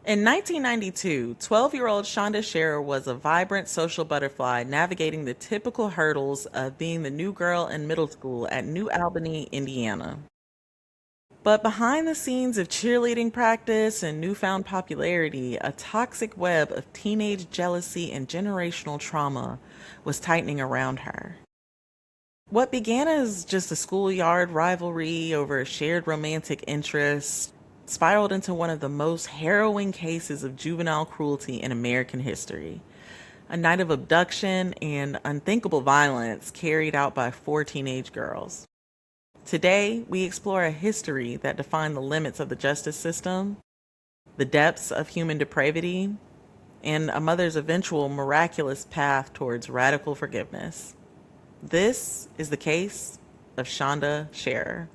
In 1992, 12-year-old Shanda Sharer was a vibrant social butterfly navigating the typical hurdles of being the new girl in middle school at New Albany, Indiana. But behind the scenes of cheerleading practice and newfound popularity, a toxic web of teenage jealousy and generational trauma was tightening around her. What began as just a schoolyard rivalry over a shared romantic interest spiraled into one of the most harrowing cases of juvenile cruelty in American history. A night of abduction and unthinkable violence carried out by four teenage girls. Today, we explore a history that defined the limits of the justice system, the depths of human depravity, and a mother's eventual miraculous path towards radical forgiveness. This is the case of Shanda Sharer.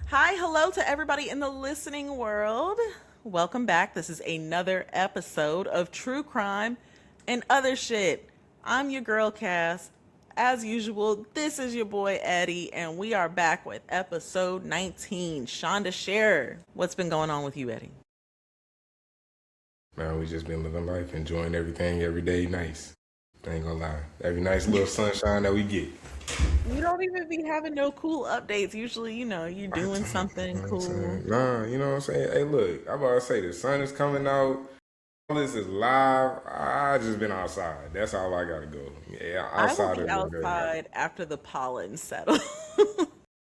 Hi, hello to everybody in the listening world. Welcome back. This is another episode of True Crime and Other Shit. I'm your girl, Cass. As usual, this is your boy, Eddie, and we are back with episode 19, Shanda Sharer. What's been going on with you, Eddie? Man, we just been living life, enjoying everything every day. Nice. I ain't gonna lie. Every nice little sunshine that we get. You don't even be having no cool updates. Usually, you're doing something cool. Nah, you know what I'm saying? Hey, look, I'm about to say the sun is coming out. All this is live. I just been outside. That's all I gotta go. Yeah, I will outside be is a good. outside after the pollen settles.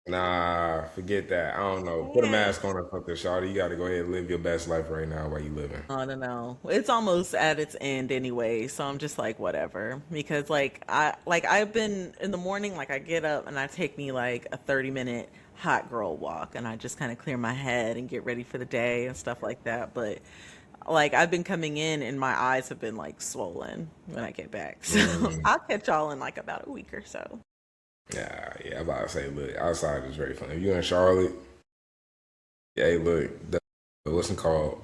Nah, forget that. I don't know. Put a Yeah. mask on or something, shawty. You gotta go ahead and live your best life right now while you living. I don't know. It's almost at its end anyway, so I'm just like whatever. Because I've been in the morning, like I get up and I take me like a 30-minute hot girl walk and I just kind of clear my head and get ready for the day and stuff like that. But like I've been coming in and my eyes have been like swollen when I get back. So Mm, I'll catch y'all in like about a week or so. yeah, I'm about to say, look, outside is very fun. If you in Charlotte, yeah, hey, look, what's it called?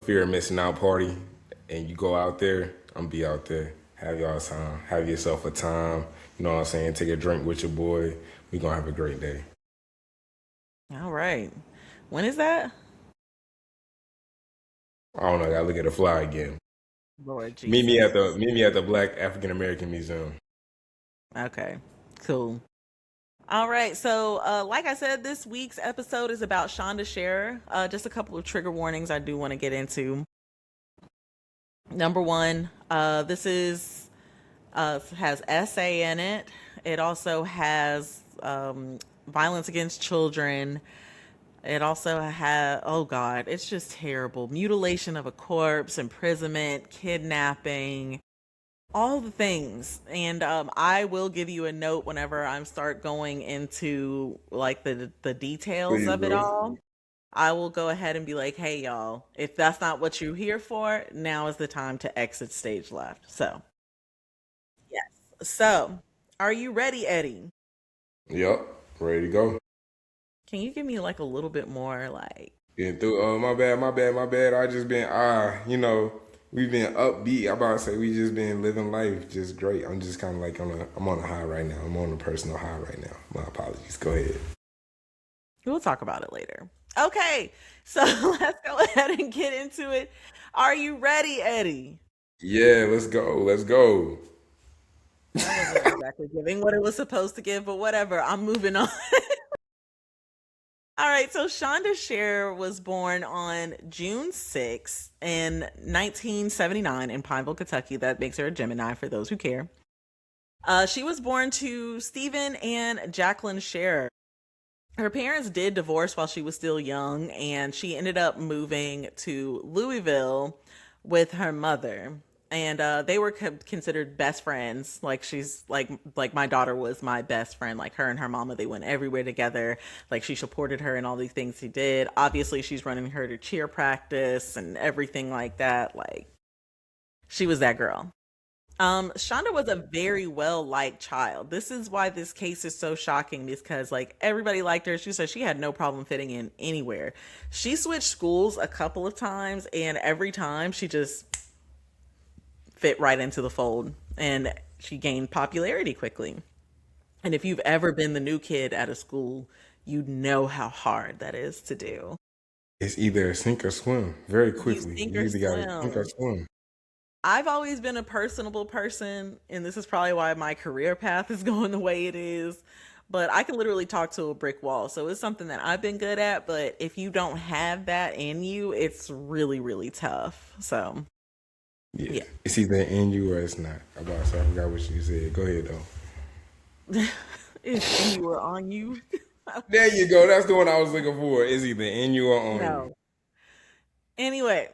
Fear of missing out party, and you go out there, I'm be out there. Have y'all time. Have yourself a time. You know what I'm saying? Take a drink with your boy. We gonna have a great day. All right. When is that? I don't know. I gotta look at the fly again. Lord Meet me at Jesus. the Black African American Museum. Okay. Cool. All right. So, like I said, this week's episode is about Shonda Sharer. Just a couple of trigger warnings I do want to get into. Number one, this is has SA in it. It also has violence against children. It also has, oh God, it's just terrible. Mutilation of a corpse, imprisonment, kidnapping, all the things. And I will give you a note whenever I start going into like the details Please of it do. all. I will go ahead and be like, hey y'all, if that's not what you're here for, now is the time to exit stage left. So yes. So are you ready, Eddie? Yep. Ready to go. Can you give me like a little bit more like Getting through. My bad. I just been we've been upbeat. I'm about to say we just been living life just great. I'm just kind of like I'm on a high right now. I'm on a personal high right now. My apologies. Go ahead. we'll talk about it later. Okay, so let's go ahead and get into it. Are you ready, Eddie? Yeah, let's go. Let's go. That wasn't exactly giving what it was supposed to give, but whatever. I'm moving on. All right, so Shonda Sharer was born on June 6th in 1979 in Pineville, Kentucky. That makes her a Gemini for those who care. She was born to Stephen and Jacqueline Sharer. Her parents did divorce while she was still young, and she ended up moving to Louisville with her mother. And they were considered best friends. Like she's like my daughter was my best friend. Like her and her mama, they went everywhere together. Like she supported her in all these things she did. Obviously, she's running her to cheer practice and everything like that. Like she was that girl. Shonda was a very well liked child. This is why this case is so shocking because like everybody liked her. She said she had no problem fitting in anywhere. She switched schools a couple of times, and every time she just fit right into the fold, and she gained popularity quickly. And if you've ever been the new kid at a school, you know how hard that is to do. It's either sink or swim very You quickly. sink You or either got to sink or swim. swim. I've always been a personable person, and this is probably why my career path is going the way it is. But I can literally talk to a brick wall. So it's something that I've been good at. But if you don't have that in you, it's really, really tough. So, Yeah, yeah. it's either in you or it's not. I'm about to say, I forgot what you said. Go ahead though. It's in you or on you. There you go. That's the one I was looking for. It's either in you or on you. No. Anyway,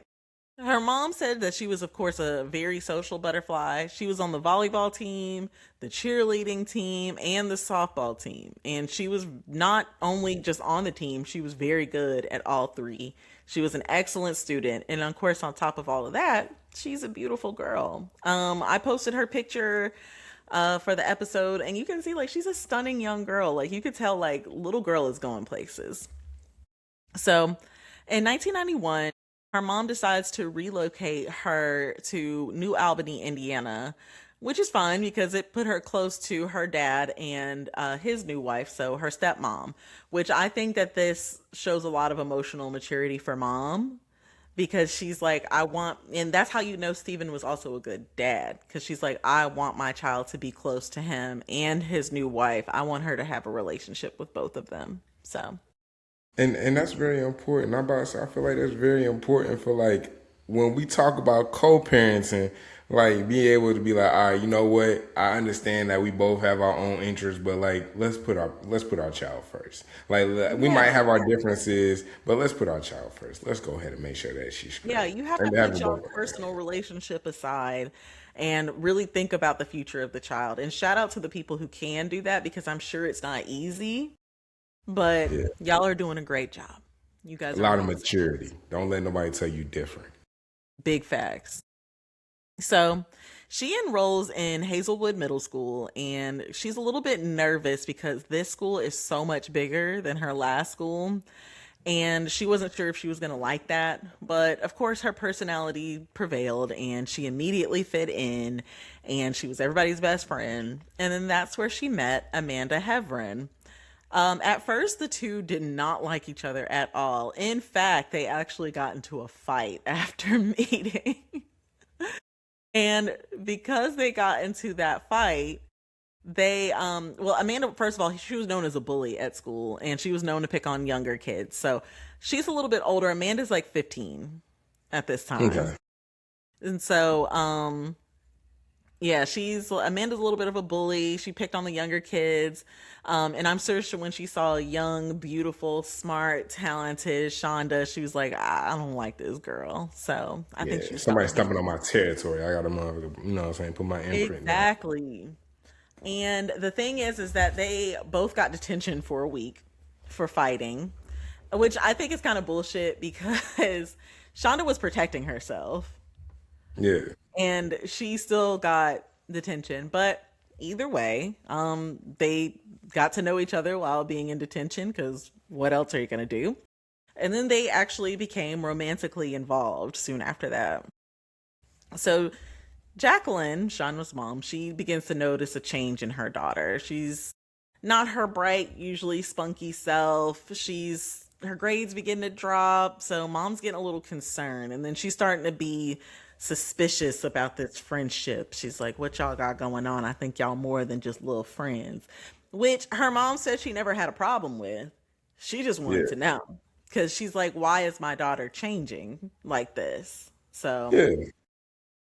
her mom said that she was, of course, a very social butterfly. She was on the volleyball team, the cheerleading team, and the softball team. And she was not only just on the team, she was very good at all three. She was an excellent student. And of course, on top of all of that, she's a beautiful girl. I posted her picture for the episode, and you can see like she's a stunning young girl. Like you could tell, like little girl is going places. So in 1991, her mom decides to relocate her to New Albany, Indiana, which is fine because it put her close to her dad and his new wife, so her stepmom, which I think that this shows a lot of emotional maturity for mom because she's like, I want, and that's how you know Stephen was also a good dad because she's like, I want my child to be close to him and his new wife. I want her to have a relationship with both of them. So. And that's very important. I'm about to say, I feel like that's very important for like when we talk about co-parenting, like being able to be like, all right, you know what? I understand that we both have our own interests, but like let's put our child first. Like we might Yeah. have our differences, but let's put our child first. Let's go ahead and make sure that she's Yeah, straight you have to and have put it your both ways. personal relationship aside and really think about the future of the child. And shout out to the people who can do that because I'm sure it's not easy, but Yeah, y'all are doing a great job. You a guys are lot of amazing. maturity. Don't let nobody tell you different. Big facts. So she enrolls in Hazelwood Middle School and she's a little bit nervous because this school is so much bigger than her last school. And she wasn't sure if she was going to like that. But of course, her personality prevailed and she immediately fit in and she was everybody's best friend. And then that's where she met Amanda Hevron. At first, the two did not like each other at all. In fact, they actually got into a fight after meeting. And because they got into that fight, they well, Amanda, first of all, she was known as a bully at school and she was known to pick on younger kids. So she's a little bit older. Amanda's like 15 at this time. Okay. And so yeah, she's Amanda's a little bit of a bully. She picked on the younger kids. And I'm sure when she saw a young, beautiful, smart, talented Shonda, she was like, I don't like this girl. So I think she Yeah, was somebody probably stepping on my territory. I got to motherfucker, you know what I'm saying, put my imprint down. exactly. And the thing is that they both got detention for a week for fighting, which I think is kind of bullshit because Shonda was protecting herself Yeah. and she still got detention. But either way, they got to know each other while being in detention because what else are you going to do? And then they actually became romantically involved soon after that. So Jacqueline, Shonda's mom, she begins to notice a change in her daughter. She's not her bright, usually spunky self. Her grades begin to drop, so mom's getting a little concerned. And then she's starting to be suspicious about this friendship. She's like, what y'all got going on? I think y'all more than just little friends. Which her mom said she never had a problem with. She just wanted Yeah. to know. Because she's like, why is my daughter changing like this? So Yeah.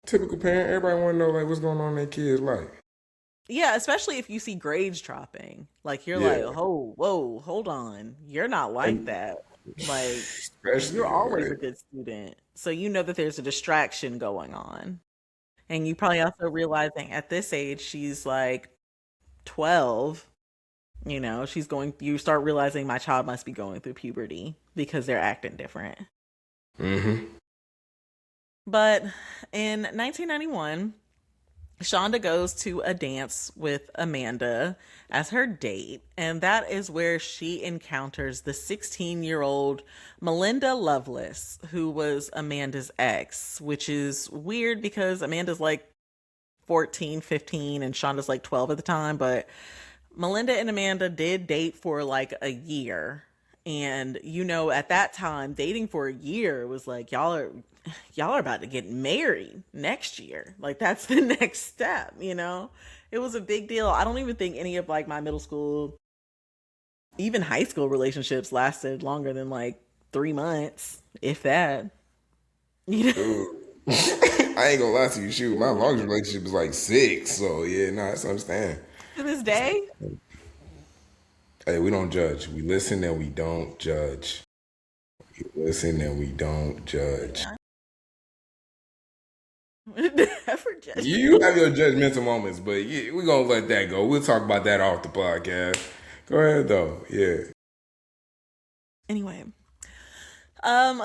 Typical parent. Everybody want to know like what's going on in their kid's life. yeah, especially if you see grades dropping. Like you're like, Yeah. oh, whoa, hold on. You're not like And that. Like you're especially always a like, good student. So you know that there's a distraction going on. And you probably also realizing at this age she's like 12, you start realizing my child must be going through puberty because they're acting different. mm-hmm. But in 1991, Shonda goes to a dance with Amanda as her date, and that is where she encounters the 16-year-old Melinda Loveless, who was Amanda's ex, which is weird because Amanda's like 14, 15, and Shonda's like 12 at the time, but Melinda and Amanda did date for like a year. And at that time, dating for a year was like y'all are about to get married next year. Like that's the next step. It was a big deal. I don't even think any of like my middle school, even high school relationships lasted longer than like 3 months, if that. You know, Dude, I ain't gonna lie to you. Shoot, my longest relationship was like 6. So yeah, no, that's what I'm saying. to this day. Hey, we don't judge. We listen and we don't judge. We listen and we don't judge. Never judge. You have your judgmental moments, but yeah, we're gonna let that go. We'll talk about that off the podcast. Go ahead though. Yeah. Anyway, um,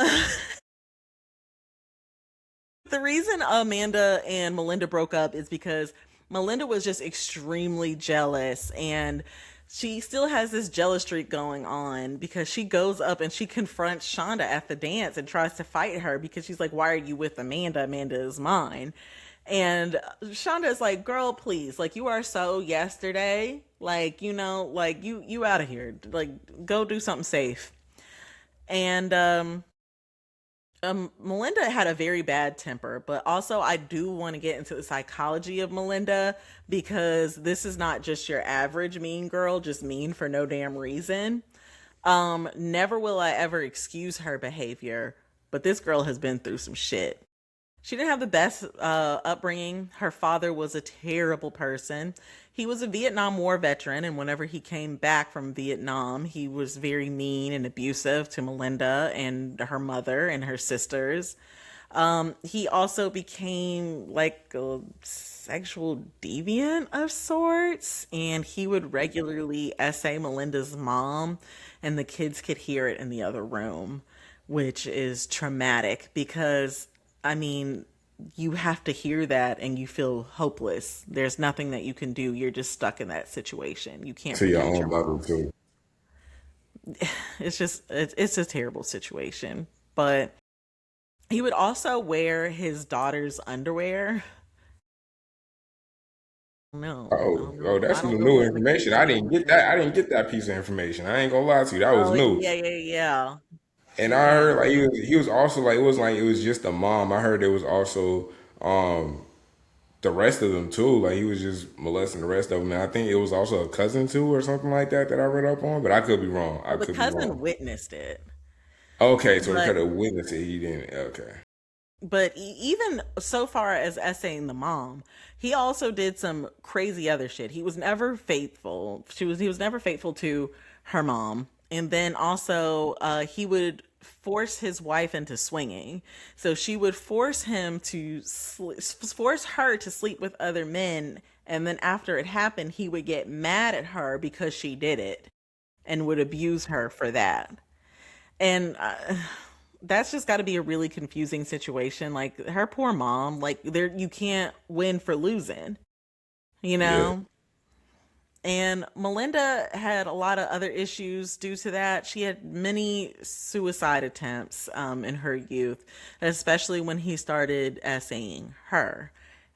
the reason Amanda and Melinda broke up is because Melinda was just extremely jealous, and she still has this jealous streak going on because she goes up and she confronts Shonda at the dance and tries to fight her because she's like, "Why are you with Amanda? Amanda is mine." And Shonda is like, "Girl, please, like you are so yesterday, like like you out of here, like go do something safe." And Melinda had a very bad temper, but also I do want to get into the psychology of Melinda because this is not just your average mean girl, just mean for no damn reason. Never will I ever excuse her behavior, but this girl has been through some shit. She didn't have the best upbringing. Her father was a terrible person. He was a Vietnam War veteran, and whenever he came back from Vietnam, he was very mean and abusive to Melinda and her mother and her sisters. He also became like a sexual deviant of sorts, and he would regularly essay Melinda's mom, and the kids could hear it in the other room, which is traumatic because, I mean, you have to hear that and you feel hopeless. There's nothing that you can do. You're just stuck in that situation. You can't To your protect your own level mom. too. It's a terrible situation. But he would also wear his daughter's underwear. No, I Oh, don't oh, know. that's I don't some know new what makes information. I you didn't get that. I didn't get that piece of information. I ain't gonna lie to you. That was Oh new. yeah, yeah, yeah. And I Yeah. heard like he was also like it wasn't like it was just the mom. I heard there was also the rest of them too. Like he was just molesting the rest of them. And I think it was also a cousin too or something like that that I read up on. But I could be wrong. I Well, the could be cousin wrong. witnessed it. Okay, so he But could have witnessed it. He didn't. Okay. even so far as essaying the mom, he also did some crazy other shit. He was never faithful. He was never faithful to her mom. And then also he would force his wife into swinging. So she would force him to force her to sleep with other men, and then after it happened, he would get mad at her because she did it and would abuse her for that. And that's just got to be a really confusing situation. Like her poor mom, like there you can't win for losing, you Yeah. know? And Melinda had a lot of other issues due to that. She had many suicide attempts in her youth, especially when he started essaying her.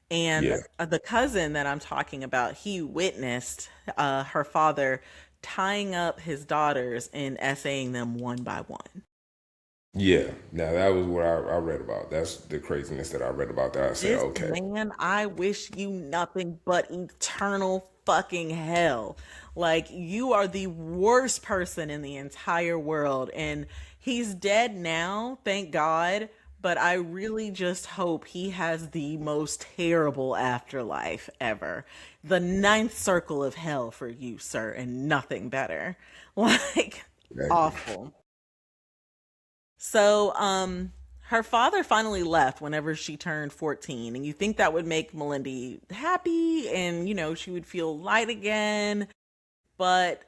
And Yeah. the cousin that I'm talking about, he witnessed her father tying up his daughters and essaying them one by one. Yeah. Now that was what I read about. That's the craziness that I read about. That I said, This okay. man, I wish you nothing but eternal fucking hell. Like, you are the worst person in the entire world. And he's dead now, thank God. But I really just hope he has the most terrible afterlife ever. The ninth circle of hell for you, sir, and nothing better. Like, Exactly. awful. So, her father finally left whenever she turned 14, and you think that would make Melinda happy and, she would feel light again, but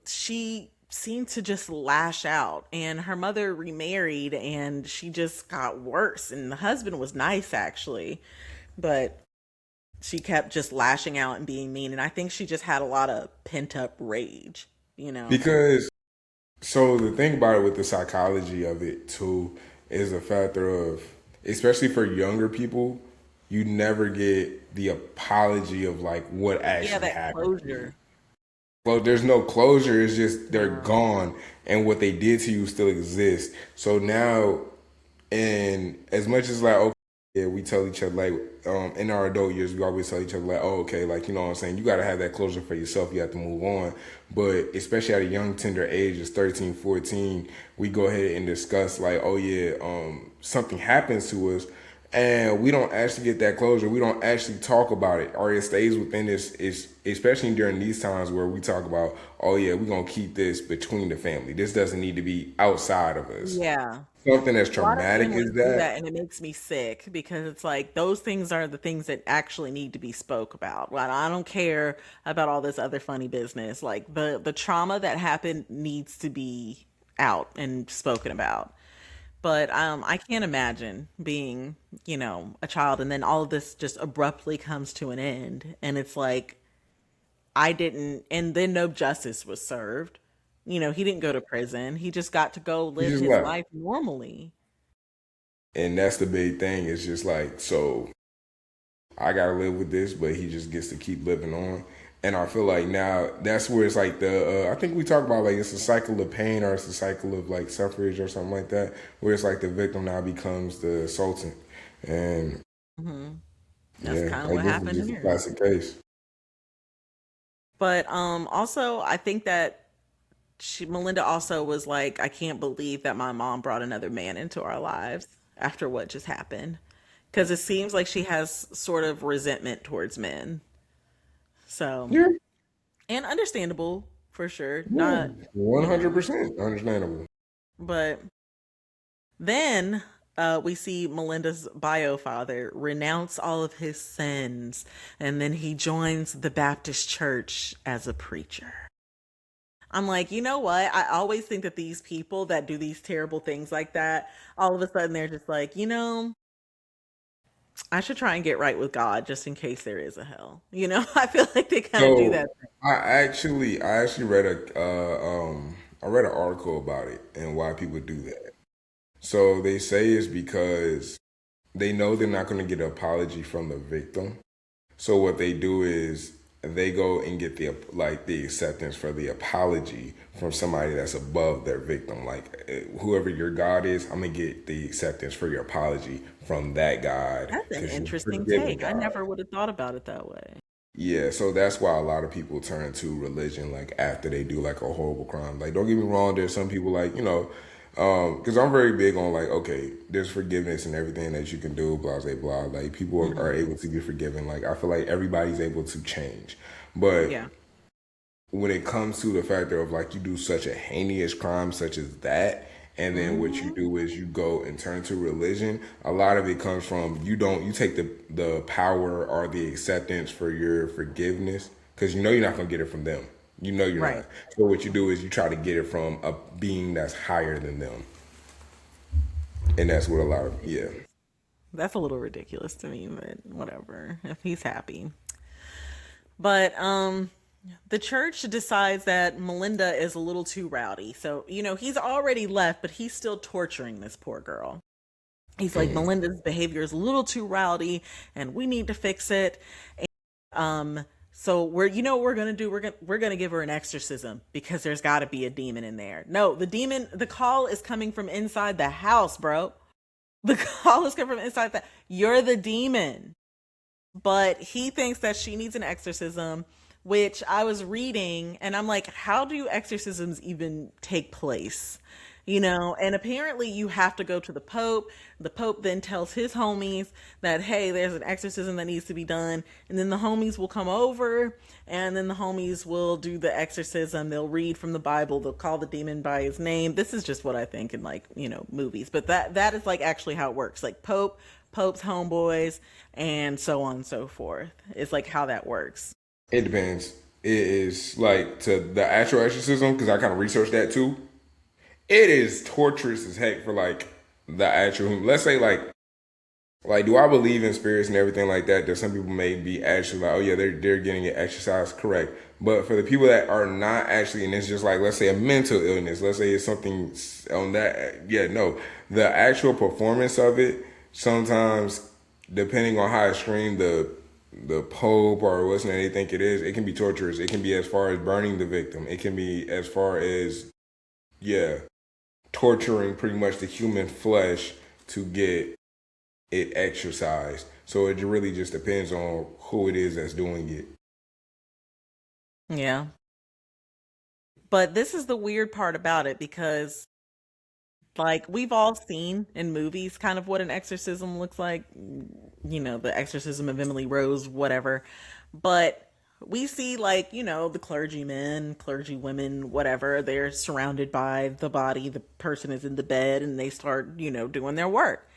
she seemed to just lash out, and her mother remarried and she just got worse, and the husband was nice actually, but She kept just lashing out and being mean. And I think she just had a lot of pent up rage, you know? Because so the thing about it with the psychology of it too is the factor of, especially for younger people, you never get the apology of like what Yeah, actually that happened to you. closure. Well, there's no closure. It's just they're No. gone, and what they did to you still exists. So now, and as much as like, okay, yeah, we tell each other like, in our adult years, we always tell each other like, oh, okay, like you know what I'm saying. You got to have that closure for yourself. You have to move on. But especially at a young, tender age, it's 13, 14, we go ahead and discuss like, oh yeah, something happens to us, and we don't actually get that closure. We don't actually talk about it, or it stays within this. Is especially during these times where we talk about, oh yeah, we're gonna keep this between the family. This doesn't need to be outside of us. Yeah. Something as A lot of traumatic as families do that. that, and it makes me sick because it's like those things are the things that actually need to be spoke about. Well, I don't care about all this other funny business. Like the trauma that happened needs to be out and spoken about. But I can't imagine being, a child and then all of this just abruptly comes to an end, and it's like I didn't, and then no justice was served. He didn't go to prison. He just got to go He live just his left, life normally. and that's the big thing. It's just like so. I gotta live with this, but he just gets to keep living on. And I feel like now that's where it's like I think we talk about like it's a cycle of pain or it's a cycle of like suffrage or something like that, where it's like the victim now becomes the assaultant. And Hmm. That's yeah, kind of like what this is happened just a here. classic case. But also I think that Melinda also was like, I can't believe that my mom brought another man into our lives after what just happened. Because it seems like she has sort of resentment towards men. So, Yeah, and understandable for sure. yeah, Not, one you hundred know, percent understandable. but then we see Melinda's bio father renounce all of his sins, and then he joins the Baptist church as a preacher. I'm like, you know what? I always think that these people that do these terrible things like that, all of a sudden they're just like, I should try and get right with God just in case there is a hell. I feel like they kind of do So that. I actually read I read an article about it and why people do that. So they say it's because they know they're not going to get an apology from the victim. So what they do is they go and get the acceptance for the apology from somebody that's above their victim. Like whoever your God is, I'm gonna get the acceptance for your apology from that God That's an because you've interesting forgiven take. I God. never would have thought about it that way. Yeah, so that's why a lot of people turn to religion like after they do like a horrible crime. Like, don't get me wrong, there's some people like because I'm very big on like, okay, there's forgiveness and everything that you can do, blah blah blah. Like, people are Hmm. able to get forgiven. Like, I feel like everybody's able to change, but Yeah. when it comes to the factor of like you do such a heinous crime such as that, and then what you Hmm. do is you go and turn to religion, a lot of it comes from you take the power or the acceptance for your forgiveness because you know you're not going to get it from them, you know you're Right. not. So what you do is you try to get it from a being that's higher than them, and that's what a lot of, yeah. Ridiculous. That's a little ridiculous to me, but whatever. If he's happy. But the church decides that Melinda is a little too rowdy. So, he's already left, but he's still torturing this poor girl. He's like, Mhm. Melinda's behavior is a little too rowdy and we need to fix it. Um, so what we're gonna do? We're gonna give her an exorcism because there's gotta be a demon in there. No, the call is coming from inside the house, bro. The call is coming from inside that. You're the demon. But he thinks that she needs an exorcism, which I was reading and I'm like, how do exorcisms even take place? And apparently you have to go to the Pope. The Pope then tells his homies that, hey, there's an exorcism that needs to be done. And then the homies will come over and then the homies will do the exorcism. They'll read from the Bible. They'll call the demon by his name. This is just what I think in like, movies. But that is like actually how it works. Like Pope's homeboys, and so on and so forth. It's like how that works. It depends. It is like to the actual exorcism because I kind of researched that too. It is torturous as heck for like the actual, let's say like Like, do I believe in spirits and everything like that? That some people may be actually like, oh yeah, they're getting it exercise correct. But for the people that are not actually, and it's just like, let's say a mental illness, let's say it's something on that, yeah, no, the actual performance of it sometimes, depending on how extreme the Pope or what's name they think it is, it can be torturous. It can be as far as burning the victim. It can be as far as, yeah, torturing pretty much the human flesh to get it exercised. So it really just depends on who it is that's doing it. Yeah. But this is the weird part about it because like we've all seen in movies kind of what an exorcism looks like, the exorcism of Emily Rose, whatever. But we see like, the clergymen, clergy women, whatever, they're surrounded by the body, the person is in the bed and they start, doing their work.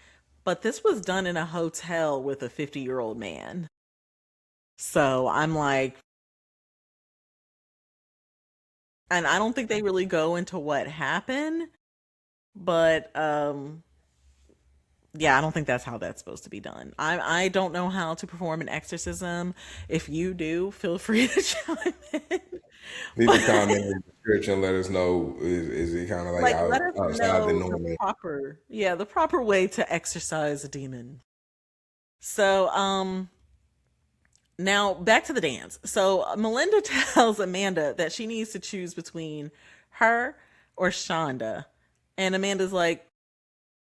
But this was done in a hotel with a 50-year-old man. So I'm like, and I don't think they really go into what happened, but yeah, I don't think that's how that's supposed to be done. I don't know how to perform an exorcism. If you do, feel free to chime in. Leave a But comment in the description. Let us know, is it kind of like like let us outside the know normal? the proper way to exorcise a demon. So now back to the dance. So Melinda tells Amanda that she needs to choose between her or Shonda. And Amanda's like,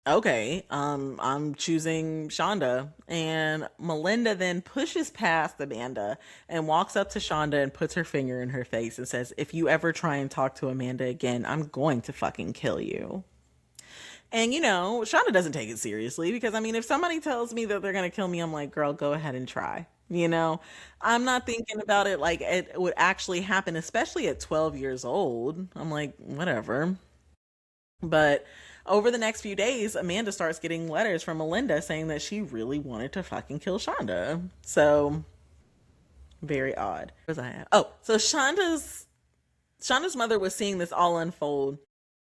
okay, I'm choosing Shonda. And Melinda then pushes past Amanda and walks up to Shonda and puts her finger in her face and says, if you ever try and talk to Amanda again, I'm going to fucking kill you. And Shonda doesn't take it seriously because I mean, if somebody tells me that they're gonna kill me, I'm like, girl, go ahead and try. I'm not thinking about it like it would actually happen, especially at 12 years old. I'm like, whatever. But over the next few days, Amanda starts getting letters from Melinda saying that she really wanted to fucking kill Shonda. So very odd. Where was I at? Oh, so Shonda's mother was seeing this all unfold,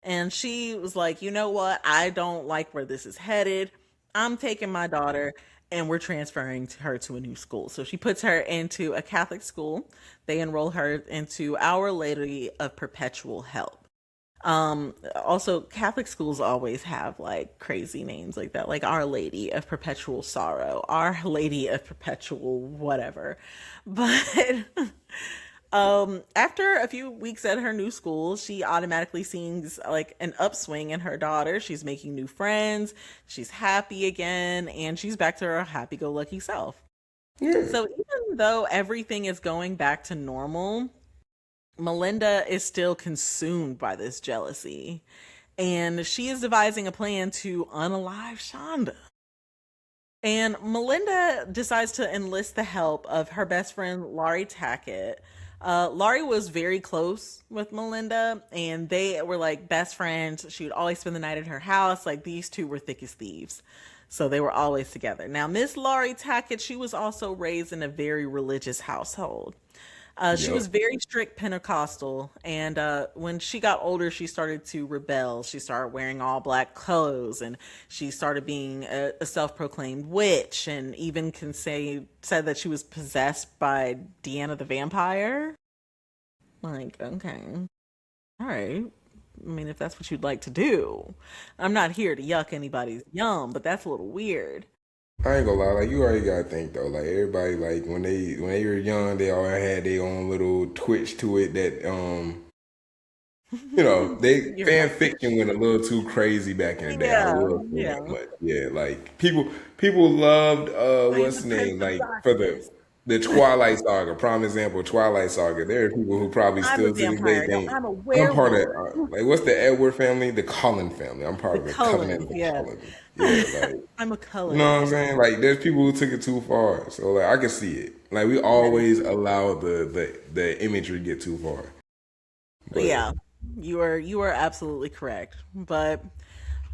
and she was like, you know what? I don't like where this is headed. I'm taking my daughter and we're transferring her to a new school. So she puts her into a Catholic school. They enroll her into Our Lady of Perpetual Help. Also, Catholic schools always have like crazy names like that, like Our Lady of Perpetual Sorrow, Our Lady of Perpetual whatever. But after a few weeks at her new school, she automatically sees like an upswing in her daughter. She's making new friends, she's happy again, and she's back to her happy go lucky self. Yeah. So even though everything is going back to normal, Melinda is still consumed by this jealousy, and she is devising a plan to unalive Shonda. And Melinda decides to enlist the help of her best friend, Laurie Tackett. Laurie was very close with Melinda, and they were like best friends. She would always spend the night at her house. Like these two were thick as thieves. So they were always together. Now, Miss Laurie Tackett, she was also raised in a very religious household. She Yep. was very strict Pentecostal, and when she got older, she started to rebel. She started wearing all black clothes, and she started being a self-proclaimed witch, and even said that she was possessed by Deanna the vampire. Like, okay, all right. I mean, if that's what you'd like to do, I'm not here to yuck anybody's yum, but that's a little weird. I ain't gonna lie, like you already gotta think though. Like everybody, like when they were young, they all had their own little twitch to it that they You're fan right. fiction went a little too crazy back in the day. I Yeah, will say yeah. that much. Yeah, like people loved I am what's the the Prince name? of Like for Darkness. the Twilight Saga, prime example, Twilight Saga. There are people who probably I'm a still to this day vampire. No, think I'm a I'm part of werewolf. like what's the Edward family? The Cullen family. I'm part The of the covenant Cullens, of the yeah. Cullens. Yeah, like I'm a you know what I'm Cullen. saying? Like there's people who took it too far. So like I can see it. Like we That is always true. allow the imagery get too far. But Yeah, you are absolutely correct. But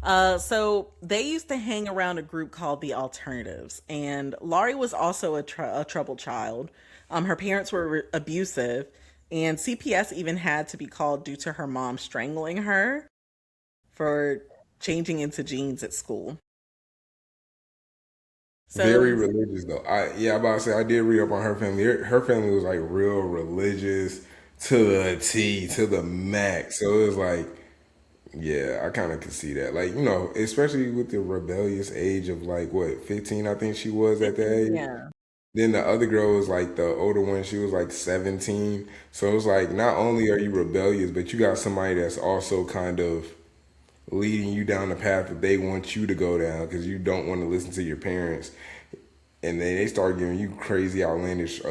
so they used to hang around a group called the Alternatives, and Laurie was also a troubled child. Her parents were abusive, and CPS even had to be called due to her mom strangling her for changing into jeans at school. Very So religious though. I'm about to say I did read up on her family. Her family was like real religious to the T, to the max. So it was like, yeah, I kind of could see that. Like, especially with the rebellious age of like what, 15, I think she was at that 15, age. yeah. Then the other girl was like the older one. She was like 17. So it was like not only are you rebellious, but you got somebody that's also kind of leading you down the path that they want you to go down because you don't want to listen to your parents. And then they start giving you crazy, outlandish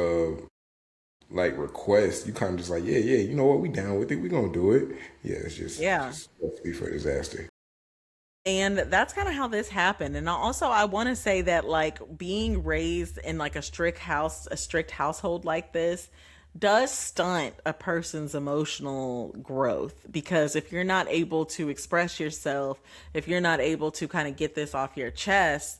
like requests. You kind of just like, yeah, yeah, you know what? We down with it. We gonna do it. Yeah, it's Yeah. just recipe for disaster. And that's kind of how this happened. And also, I want to say that like being raised in like a strict household like this does stunt a person's emotional growth, because if you're not able to express yourself, if you're not able to kind of get this off your chest,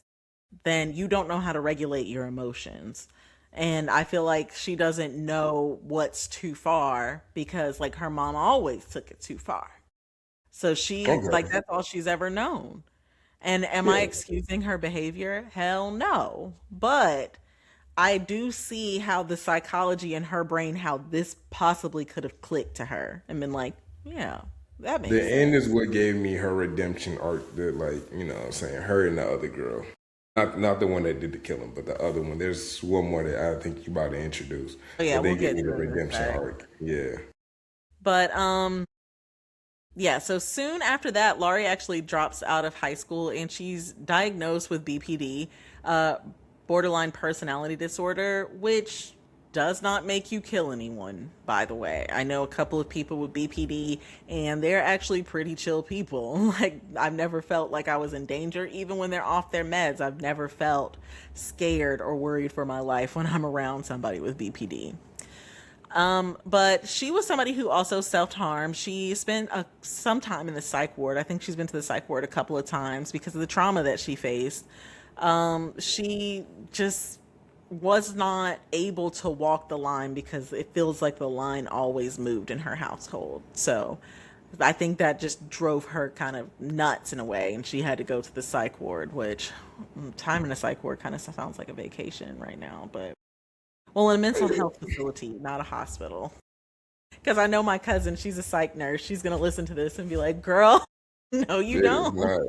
then you don't know how to regulate your emotions. And I feel like she doesn't know what's too far because like her mom always took it too far. So she like Okay. that's all she's ever known. And am I Yeah. excusing her behavior? Hell no. But I do see how the psychology in her brain, how this possibly could have clicked to her and been like, yeah, that The makes end sense. is what gave me her redemption arc. That like, what I'm saying, her and the other girl. Not the one that did the killing, but the other one. There's one more that I think you about to introduce. Oh yeah, But they we'll gave get me the to it in a redemption sec. arc. Yeah. But yeah, so soon after that, Laurie actually drops out of high school and she's diagnosed with BPD, uh, borderline personality disorder, which does not make you kill anyone, by the way. I know a couple of people with BPD and they're actually pretty chill people. Like, I've never felt like I was in danger, even when they're off their meds. I've never felt scared or worried for my life when I'm around somebody with BPD. But she was somebody who also self-harmed. She spent some time in the psych ward. I think she's been to the psych ward a couple of times because of the trauma that she faced. She just was not able to walk the line because it feels like the line always moved in her household. So I think that just drove her kind of nuts in a way, and she had to go to the psych ward, which time in the psych ward kind of sounds like a vacation right now, but well, in a mental health facility, not a hospital. Because I know my cousin, she's a psych nurse. She's going to listen to this and be like, girl, no, you It is don't. not.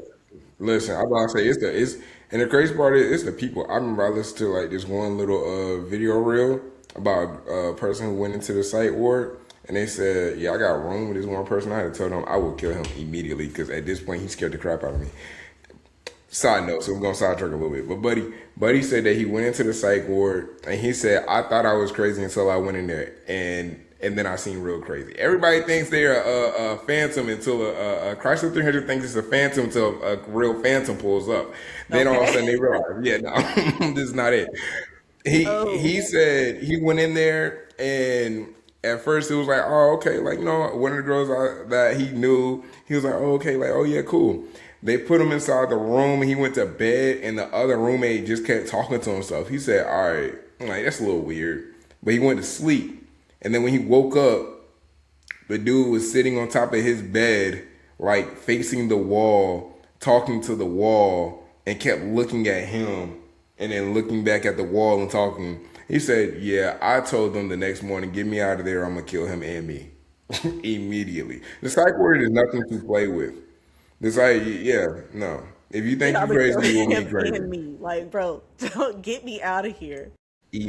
Listen, I'm about to say it's and the crazy part is it's the people. I remember I listened to like this one little video reel about a person who went into the psych ward and they said, yeah, I got room with this one person. I had to tell them I would kill him immediately because at this point he scared the crap out of me. Side note, so we're gonna sidetrack a little bit. But Buddy said that he went into the psych ward and he said, I thought I was crazy until I went in there and then I seen real crazy. Everybody thinks they're a phantom until a Chrysler 300 thinks it's a phantom until a real phantom pulls up. Then all of a Okay. sudden they realize, yeah, no, this is not it. He Oh, said he went in there and at first it was like, oh, okay, like, one of the girls that he knew, he was like, oh, okay, like, oh, yeah, cool. They put him inside the room. He went to bed, and the other roommate just kept talking to himself. He said, all right, I'm like, that's a little weird. But he went to sleep. And then when he woke up, the dude was sitting on top of his bed, like facing the wall, talking to the wall, and kept looking at him and then looking back at the wall and talking. He said, yeah, I told them the next morning, get me out of there, I'm going to kill him and me. Immediately. The psych ward is nothing to play with. This like, yeah, no. If you think I'm you going to crazy, kill you will be him crazy. and me. Like, bro, don't get me out of here.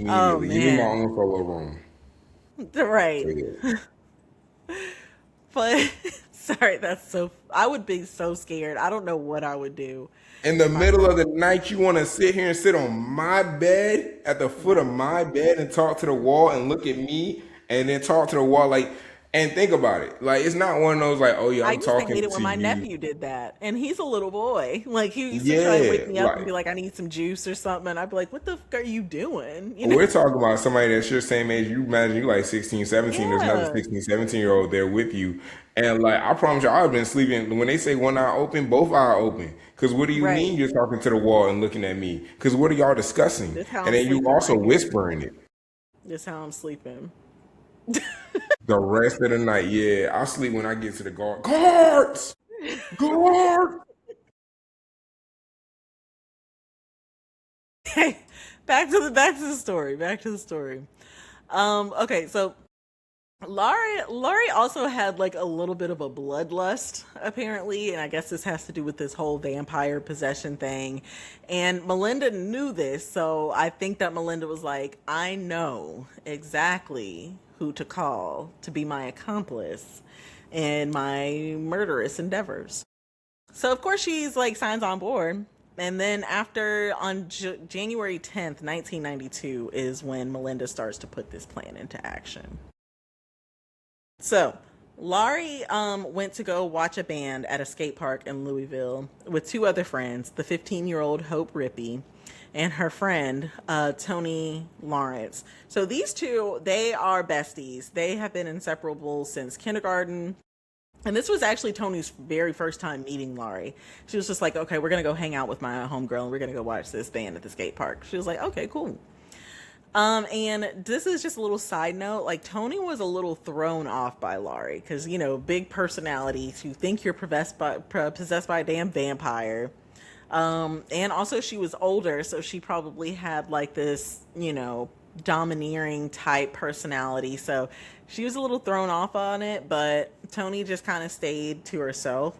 Oh, Immediately. Give me my man. own solo room. So Right. yeah. But, sorry, I would be so scared. I don't know what I would do In the if I middle saw. of the night, you want to sit here and sit on my bed, at the foot of my bed, and talk to the wall and look at me, and then talk to the wall like, and think about it. Like it's not one of those like, oh yeah, I I'm used to hate talking it when to my you. nephew did that, and he's a little boy. Like he used to try and wake Yeah, me up and like be like, "I need some juice or something," and I'd be like, "What the fuck are you doing?" You know? we're talking about somebody that's your same age. You imagine you like 16, 17. There's another Yeah. 16, 17-year-old there with you. And like, I promise you, I've been sleeping. When they say one eye open, both eye open. Because what do you Right. mean you're talking to the wall and looking at me? Because what are y'all discussing? This how And I'm then you sleeping also right here. whispering it This how I'm sleeping. the rest of the night. Yeah, I sleep when I get to the guard. Guards! Guard! Back to the story. Back to the story. Okay, so Laurie also had like a little bit of a bloodlust, apparently, and I guess this has to do with this whole vampire possession thing. And Melinda knew this, so I think that Melinda was like, I know exactly who to call to be my accomplice in my murderous endeavors. So of course she's like signs on board. And then after on January 10th, 1992 is when Melinda starts to put this plan into action. So, Laurie went to go watch a band at a skate park in Louisville with two other friends, the 15-year-old Hope Rippey and her friend, Toni Lawrence. So these two, they are besties. They have been inseparable since kindergarten. And this was actually Toni's very first time meeting Laurie. She was just like, okay, we're going to go hang out with my homegirl and we're going to go watch this band at the skate park. She was like, okay, cool. And this is just a little side note. Like Toni was a little thrown off by Laurie because big personality to think you're possessed by a damn vampire. And also she was older, so she probably had like this, domineering type personality. So she was a little thrown off on it, but Toni just kind of stayed to herself.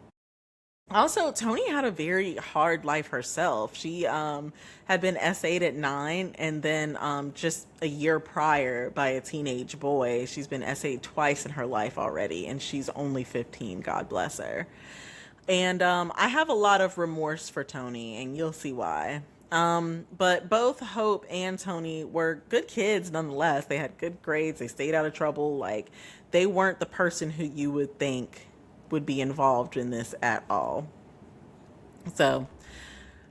Also, Toni had a very hard life herself. She had been SA'd at 9, and then just a year prior by a teenage boy. She's been SA'd twice in her life already, and she's only 15. God bless her. And I have a lot of remorse for Toni, and you'll see why. But both Hope and Toni were good kids nonetheless. They had good grades. They stayed out of trouble. Like, they weren't the person who you would think would be involved in this at all. So,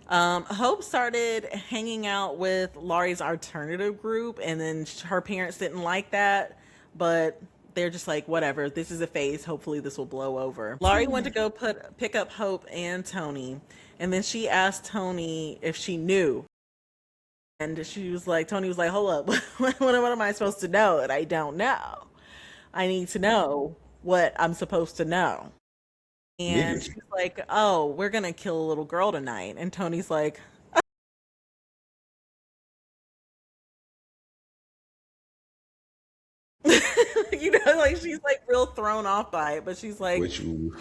Hope started hanging out with Laurie's alternative group, and then her parents didn't like that, but they're just like, whatever, this is a phase. Hopefully, this will blow over. Laurie went to go pick up Hope and Toni, and then she asked Toni if she knew. And Toni was like, hold up, what am I supposed to know that I don't know? I need to know what I'm supposed to know. And Niggas. she's like, oh, we're going to kill a little girl tonight. And Toni's like, like she's like real thrown off by it. But she's like, What you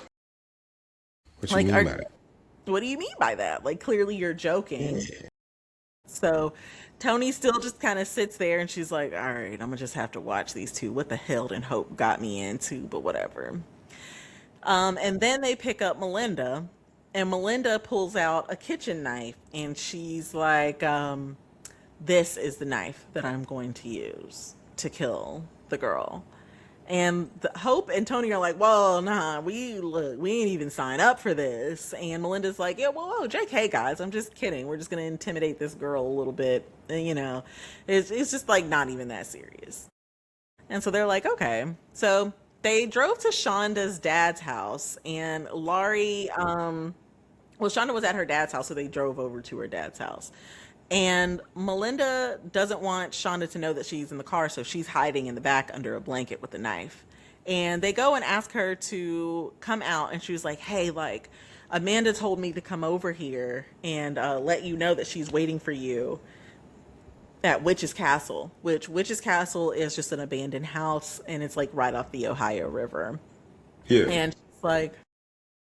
what you like, mean by that? what do you mean by that? Like, clearly you're joking. Yeah. So Toni still just kind of sits there and she's like, all right, I'm going to just have to watch these two. What the hell did Hope got me into? But whatever. And then they pick up Melinda, and Melinda pulls out a kitchen knife, and she's like, "This is the knife that I'm going to use to kill the girl." And Hope and Toni are like, "Well, nah, we ain't even sign up for this." And Melinda's like, "Yeah, whoa, JK, guys, I'm just kidding. We're just gonna intimidate this girl a little bit, and, it's just like not even that serious." And so they're like, okay. So they drove to Shanda's dad's house, and Laurie, well, Shanda was at her dad's house, so they drove over to her dad's house. And Melinda doesn't want Shanda to know that she's in the car, so she's hiding in the back under a blanket with a knife. And they go and ask her to come out, and she was like, hey, like, Amanda told me to come over here and let you know that she's waiting for you at Witch's Castle, which Witch's Castle is just an abandoned house, and it's like right off the Ohio River. Yeah. And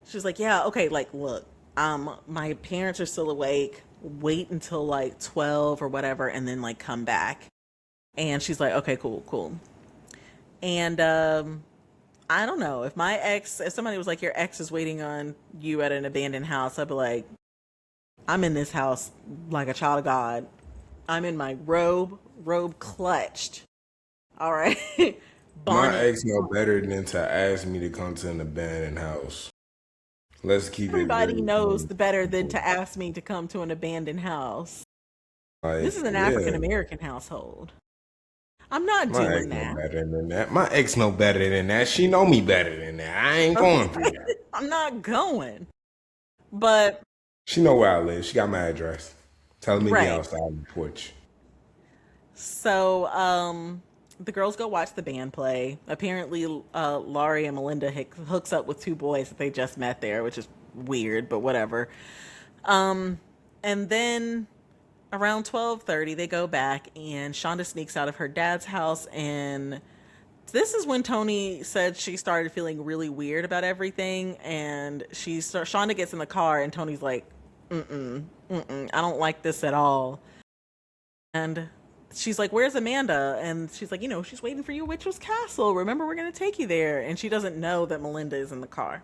she's like, yeah, okay, like, look, my parents are still awake. Wait until like 12 or whatever, and then like come back. And she's like, okay, cool, cool. And I don't know, if somebody was like, your ex is waiting on you at an abandoned house, I'd be like, I'm in this house like a child of God. I'm in my robe clutched. All right. My Bonnet. ex know better than to ask me to come to an abandoned house. Let's keep it Everybody very knows simple. the better than to ask me to come to an abandoned house. Like, This is an yeah, African American household. I'm not my ex doing know that. better than that. My ex know better than that. She know me better than that. I ain't Okay. going through that. I'm not going. But She know where I live. She got my address. Tell me be right. outside on the porch. So the girls go watch the band play. Apparently Laurie and Melinda hooks up with two boys that they just met there, which is weird, but whatever. And then Around 12:30, they go back, and Shonda sneaks out of her dad's house. And this is when Toni said she started feeling really weird about everything. And Shonda gets in the car, and Tony's like, I don't like this at all. And she's like, "Where's Amanda?" And she's like, "She's waiting for you at Witch's Castle. Remember, we're going to take you there." And she doesn't know that Melinda is in the car.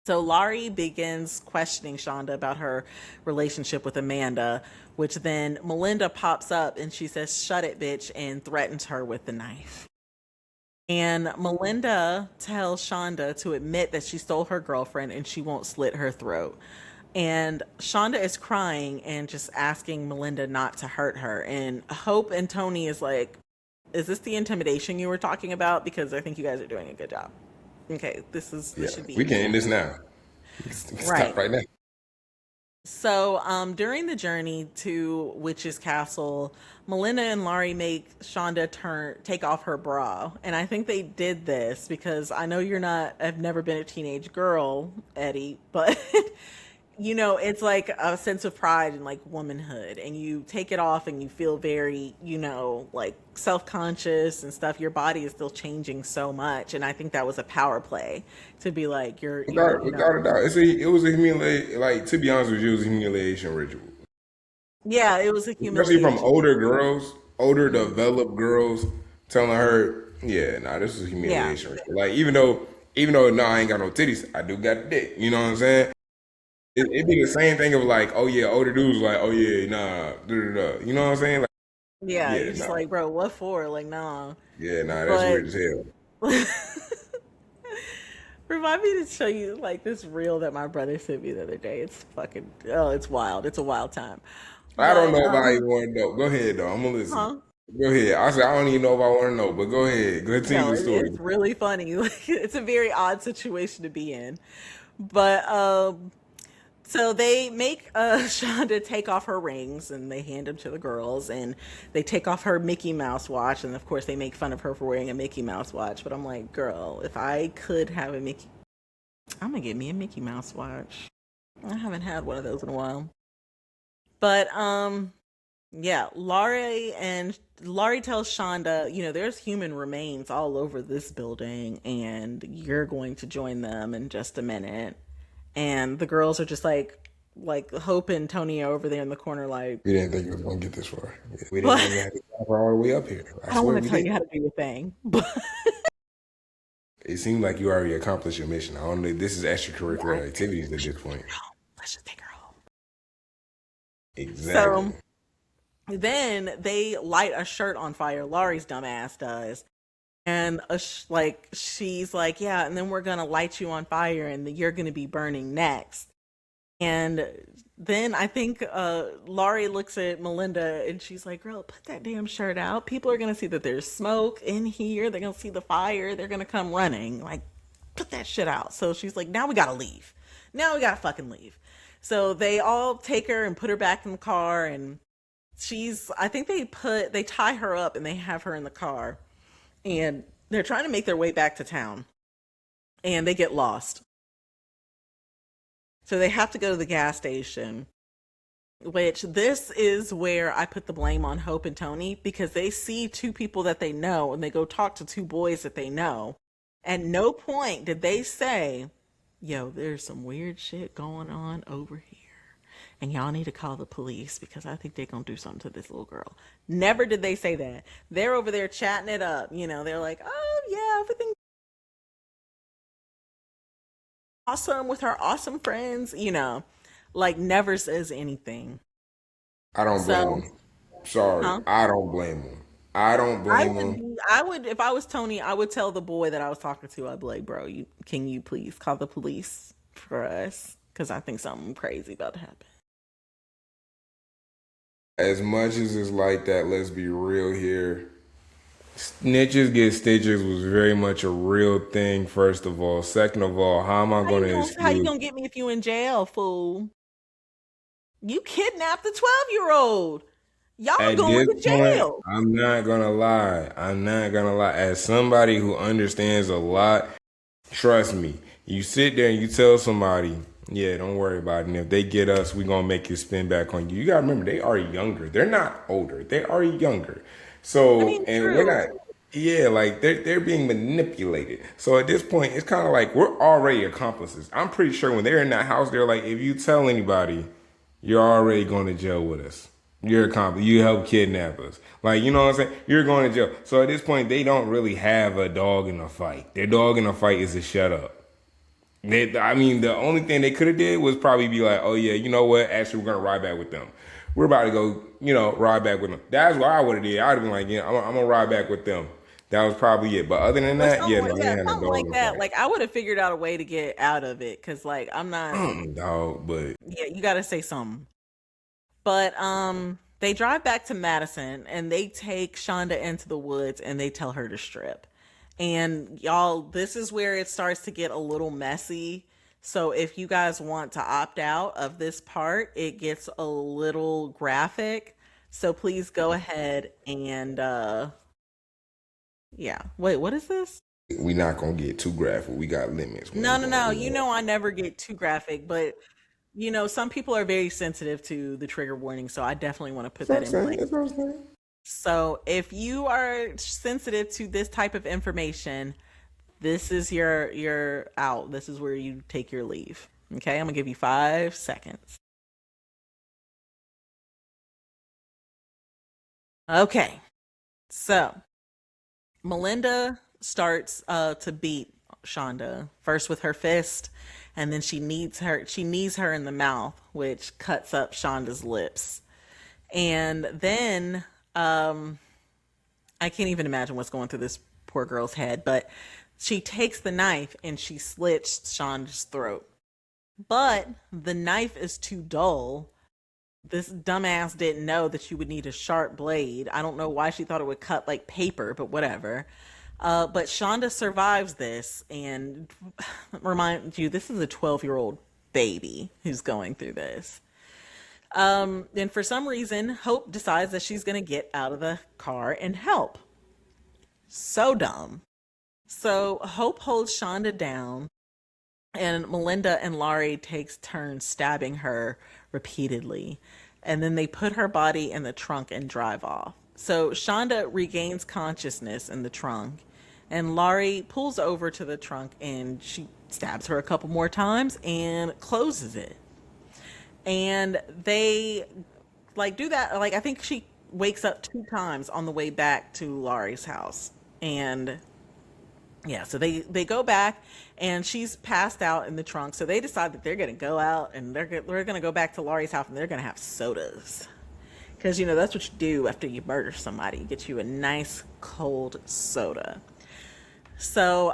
So Laurie begins questioning Shonda about her relationship with Amanda, which then Melinda pops up and she says, "Shut it, bitch," and threatens her with the knife. And Melinda tells Shonda to admit that she stole her girlfriend and she won't slit her throat. And Shonda is crying and just asking Melinda not to hurt her. And Hope and Toni is like, "Is this the intimidation you were talking about? Because I think you guys are doing a good job." Okay, this should be we can end this now. We can right. stop right now. So, during the journey to Witch's Castle, Melinda and Laurie make Shonda take off her bra, and I think they did this because I know I've never been a teenage girl, Eddie, but it's like a sense of pride and like womanhood, and you take it off and you feel very, like self-conscious and stuff. Your body is still changing so much, and I think that was a power play to be like, Without a doubt. It was a humiliation. Like, to be honest with you, it was a humiliation ritual. Yeah, it was a Especially humiliation. from older developed girls telling her, "Yeah, nah, this is a humiliation ritual." Like, even though no, I ain't got no titties, I do got the dick. You know what I'm saying? It'd be the same thing of like, oh yeah, older dudes like, oh yeah, nah, you know what I'm saying? Like, Yeah, yeah, you're just nah, like, bro, what for? Like, nah. yeah, nah, that's But weird as hell. remind me to show you like this reel that my brother sent me the other day. It's fucking it's wild. It's a wild time. I don't But know if I even want to know. Go ahead though, I'm gonna listen. huh? Go ahead. I said I don't even know if I want to know, but go ahead. Continue No, the story. it's really funny. Like, it's a very odd situation to be in. But so they make Shonda take off her rings and they hand them to the girls, and they take off her Mickey Mouse watch, and of course they make fun of her for wearing a Mickey Mouse watch. But I'm like, girl, if I could have I'm gonna get me a Mickey Mouse watch. I haven't had one of those in a while. But yeah, Laurie tells Shonda, there's human remains all over this building, and you're going to join them in just a minute. And the girls are just like Hope and Toni are over there in the corner, like, We didn't think it was gonna get this far. We didn't but think we had to drive all the way up here. I I don't swear want to we tell you did. how to do your thing. But It seemed like you already accomplished your mission. I don't know. This is extracurricular activities at this point. let's just take her home. Exactly. So then they light a shirt on fire. Laurie's dumbass does. And she's like, "Yeah, and then we're gonna light you on fire, and you're gonna be burning next." And then I think Laurie looks at Melinda and she's like, "Girl, put that damn shirt out. People are gonna see that there's smoke in here. They're gonna see the fire. They're gonna come running. Like, put that shit out." So she's like, "Now we gotta leave. Now we gotta fucking leave." So they all take her and put her back in the car, and I think they tie her up and they have her in the car, and they're trying to make their way back to town, and they get lost. So they have to go to the gas station, which this is where I put the blame on Hope and Toni, because they see two people that they know and they go talk to two boys that they know. At no point did they say, "Yo, there's some weird shit going on over here, and y'all need to call the police because I think they're going to do something to this little girl." Never did they say that. They're over there chatting it up. They're like, "Oh, yeah, everything awesome with her awesome friends," like never says anything. I don't blame So, him. Sorry, huh? I don't blame him. I don't blame him. I would, if I was Toni, I would tell the boy that I was talking to, I'd be like, "Bro, can you please call the police for us? Because I think something crazy about to happen." As much as it's like that, let's be real here. Snitches get stitches was very much a real thing, first of all. Second of all, how am I going to How you excuse? gonna get me if you in jail, fool? You kidnapped the 12-year-old. Y'all At going this to point, jail. I'm not going to lie. I'm not going to lie. As somebody who understands a lot, trust me, you sit there and you tell somebody, Yeah, don't worry about it. And if they get us, we gonna make it spin back on you. You gotta remember they are younger. They're not older. They are younger. I So mean, and we're true. not yeah, like they're being manipulated. So at this point, it's kind of like we're already accomplices. I'm pretty sure when they're in that house, they're like, if you tell anybody, you're already going to jail with us. You're a accomplice. You help kidnap us. Like, you know what I'm saying? You're going to jail. So at this point, they don't really have a dog in a fight. Their dog in a fight is to shut up. I mean, the only thing they could have did was probably be like, oh yeah, you know what? Actually, we're gonna ride back with them. We're about to go, ride back with them. That's what I would have did. I'd have been like, yeah, I'm gonna ride back with them. That was probably it. But other than Or that, yeah, something like, no, they yeah, had a something dog like in the that. fight. Like I would have figured out a way to get out of it because, like, I'm not. Dog, but Yeah, you got to say something. But they drive back to Madison and they take Shonda into the woods and they tell her to strip. And y'all, this is where it starts to get a little messy. So if you guys want to opt out of this part, it gets a little graphic. So please go ahead and yeah. Wait, what is this? we not gonna get too graphic. We got limits. We No, ain't no, gonna no. do You that. know I never get too graphic, but some people are very sensitive to the trigger warning, so I definitely want to put That's what that I'm in place. saying. That's what I'm saying. So if you are sensitive to this type of information, this is your out. This is where you take your leave. Okay, I'm gonna give you 5 seconds. Okay, so Melinda starts to beat Shonda first with her fist, and then she knees her in the mouth, which cuts up Shonda's lips. And then I can't even imagine what's going through this poor girl's head, but she takes the knife and she slits Shonda's throat. But the knife is too dull. This dumbass didn't know that you would need a sharp blade. I don't know why she thought it would cut like paper, but whatever. But Shonda survives this, and remind you, this is a 12-year-old baby who's going through this. And for some reason, Hope decides that she's going to get out of the car and help. So dumb. So Hope holds Shonda down, and Melinda and Laurie takes turns stabbing her repeatedly. And then they put her body in the trunk and drive off. So Shonda regains consciousness in the trunk, and Laurie pulls over to the trunk and she stabs her a couple more times and closes it. And they like do that, like I think she wakes up 2 times on the way back to Laurie's house. And yeah, so they go back and she's passed out in the trunk. So they decide that they're going to go out and they're going to go back to Laurie's house and they're going to have sodas. Cuz that's what you do after you murder somebody. You get you a nice cold soda. So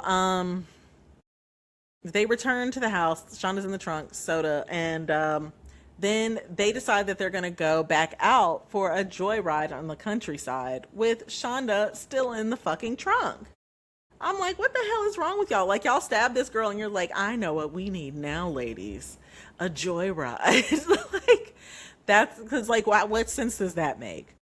they return to the house. Shonda's in the trunk, soda, and then they decide that they're going to go back out for a joyride on the countryside with Shonda still in the fucking trunk. I'm like, what the hell is wrong with y'all? Like, y'all stabbed this girl, and you're like, I know what we need now, ladies, a joyride. Like, that's because, like, what sense does that make?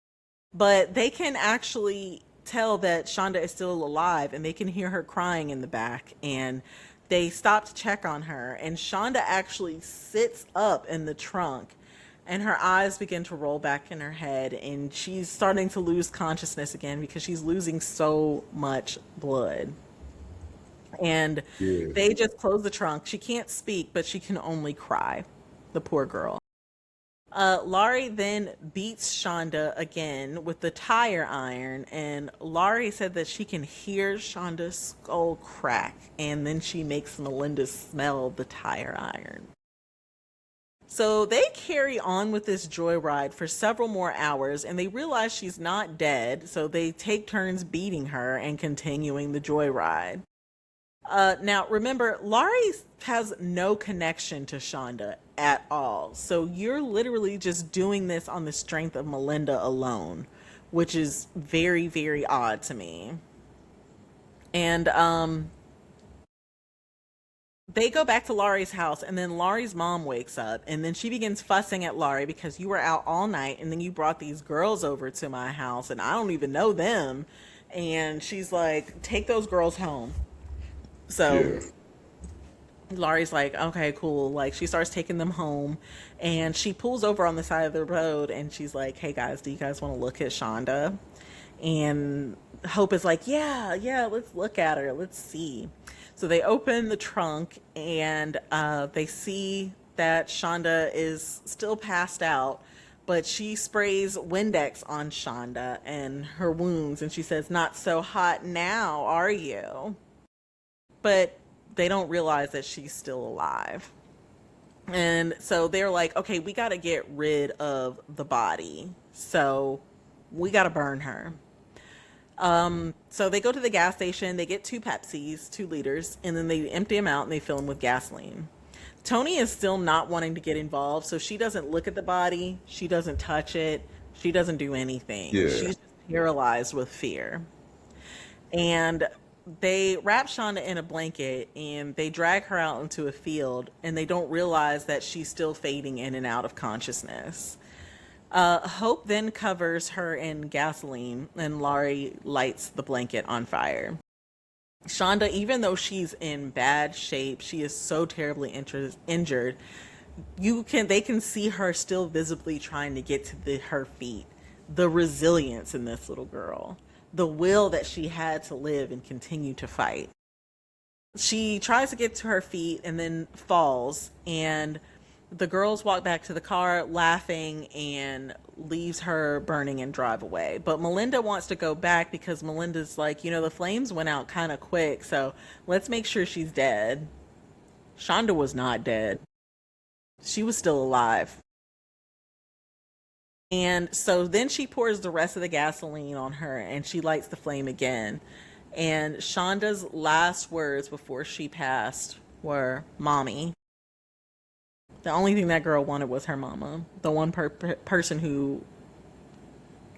But they can actually tell that Shonda is still alive, and they can hear her crying in the back, and they stop to check on her, and Shonda actually sits up in the trunk, and her eyes begin to roll back in her head, and she's starting to lose consciousness again because she's losing so much blood. And Yeah. they just close the trunk. She can't speak, but she can only cry. The poor girl. Laurie then beats Shonda again with the tire iron, and Laurie said that she can hear Shonda's skull crack, and then she makes Melinda smell the tire iron. So they carry on with this joyride for several more hours, and they realize she's not dead, so they take turns beating her and continuing the joyride. Now, remember, Laurie has no connection to Shonda at all. So you're literally just doing this on the strength of Melinda alone, which is very, very odd to me. And they go back to Laurie's house, and then Laurie's mom wakes up, and then she begins fussing at Laurie because you were out all night, and then you brought these girls over to my house, and I don't even know them. And she's like, take those girls home. So Yeah. Laurie's like, okay, cool. Like, she starts taking them home, and she pulls over on the side of the road, and she's like, hey guys, do you guys want to look at Shanda? And Hope is like, yeah, yeah, let's look at her. Let's see. So they open the trunk, and they see that Shanda is still passed out, but she sprays Windex on Shanda and her wounds, and she says, not so hot now, are you? But they don't realize that she's still alive. And so they're like, okay, we got to get rid of the body. So we got to burn her. So they go to the gas station, they get 2 Pepsis, 2 liters, and then they empty them out and they fill them with gasoline. Toni is still not wanting to get involved, so she doesn't look at the body, she doesn't touch it, she doesn't do anything. Yeah. She's paralyzed with fear. And they wrap Shonda in a blanket and they drag her out into a field, and they don't realize that she's still fading in and out of consciousness. Hope then covers her in gasoline, and Laurie lights the blanket on fire. Shonda, even though she's in bad shape, she is so terribly injured. They can see her still visibly trying to get to her feet. The resilience in this little girl, the will that she had to live and continue to fight. She tries to get to her feet and then falls, and the girls walk back to the car laughing and leaves her burning and drive away. But Melinda wants to go back because Melinda's like, the flames went out kind of quick, so let's make sure she's dead. Shonda was not dead. She was still alive. And so then she pours the rest of the gasoline on her and she lights the flame again. And Shonda's last words before she passed were, Mommy. The only thing that girl wanted was her mama. The one person who,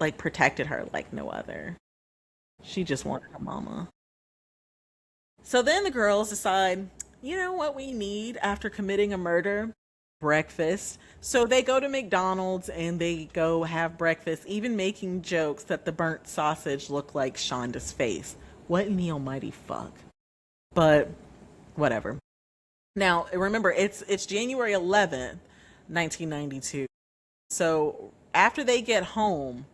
like, protected her like no other. She just wanted her mama. So then the girls decide, you know what we need after committing a murder? Breakfast. So they go to McDonald's and they go have breakfast, even making jokes that the burnt sausage looked like Shonda's face. What in the almighty fuck? But whatever. Now, remember, it's January 11th, 1992. So after they get home,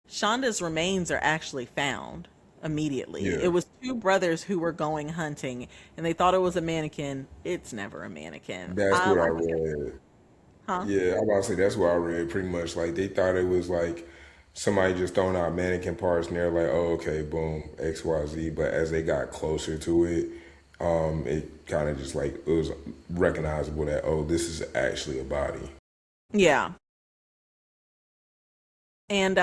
Shonda's remains are actually found immediately. Yeah. It was 2 brothers who were going hunting, and they thought it was a mannequin. It's never a mannequin. That's what I read. Huh? Yeah, I'm about to say that's what I read pretty much. Like they thought it was like somebody just throwing out mannequin parts and they're like, oh, okay, boom, XYZ. But as they got closer to it, it kind of just like it was recognizable that, oh, this is actually a body. Yeah. And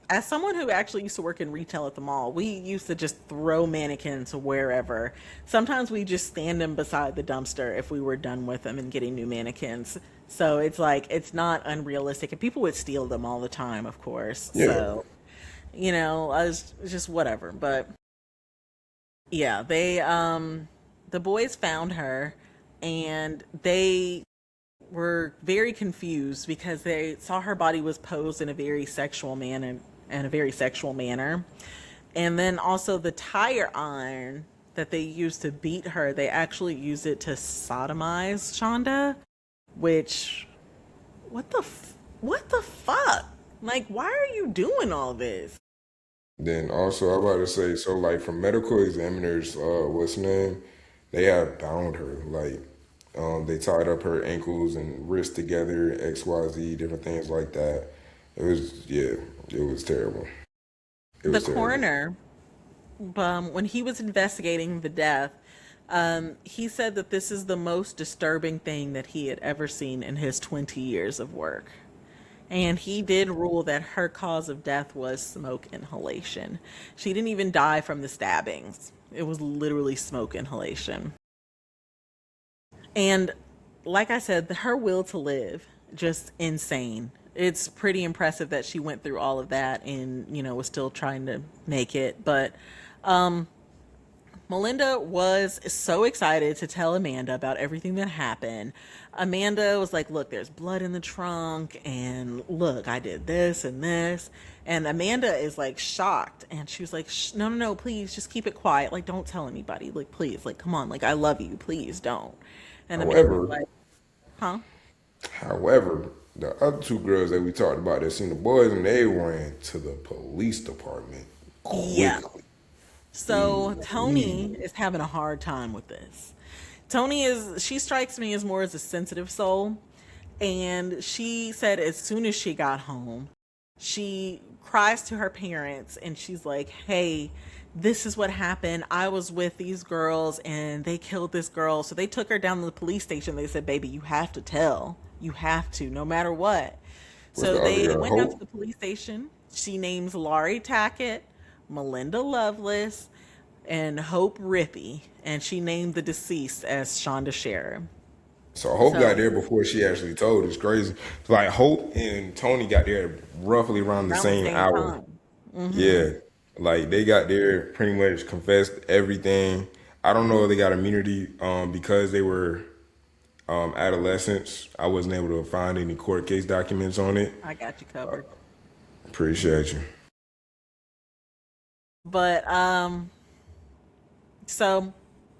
as someone who actually used to work in retail at the mall, we used to just throw mannequins wherever. Sometimes we just stand them beside the dumpster if we were done with them and getting new mannequins. So it's like, it's not unrealistic. And people would steal them all the time, of course. Yeah. So, I was just whatever. But yeah, the boys found her and they were very confused because they saw her body was posed in a very sexual manner, and then also the tire iron that they used to beat her, they actually used it to sodomize Shonda, which what the fuck, like, why are you doing all this? Then also I'm about to say, so like from medical examiners, what's her name? They have bound her. Like they tied up her ankles and wrists together, XYZ, different things like that. It was yeah, it was terrible. It The was terrible. coroner, when he was investigating the death, he said that this is the most disturbing thing that he had ever seen in his 20 years of work. And he did rule that her cause of death was smoke inhalation. She didn't even die from the stabbings. It was literally smoke inhalation. And like I said, her will to live, just insane. It's pretty impressive that she went through all of that and, was still trying to make it. But Melinda was so excited to tell Amanda about everything that happened. Amanda was like, look, there's blood in the trunk, and look, I did this and this. And Amanda is like shocked, and she was like, no, no, no, please just keep it quiet. Like, don't tell anybody. Like, please, like, come on. Like, I love you. Please don't. And Amanda's However, like, huh? however, the other two girls that we talked about that seen the boys and they ran to the police department Yeah. quickly. So Toni is having a hard time with this. She strikes me as more as a sensitive soul. And she said as soon as she got home, she cries to her parents and she's like, hey, this is what happened. I was with these girls and they killed this girl. So they took her down to the police station. They said, baby, you have to tell. You have to, no matter what. What's So the other they girl? went down to Hope? the police station. She names Laurie Tackett, Melinda Loveless, and Hope Rippey. And she named the deceased as Shanda Sharer. So Hope got So there before she actually told. It's crazy. Like Hope and Tony got there roughly around the around the same same hour. time. Yeah. Like they got there pretty much confessed everything. I don't know if they got immunity because they were adolescents. I wasn't able to find any court case documents on it. I got you covered. Appreciate you. But so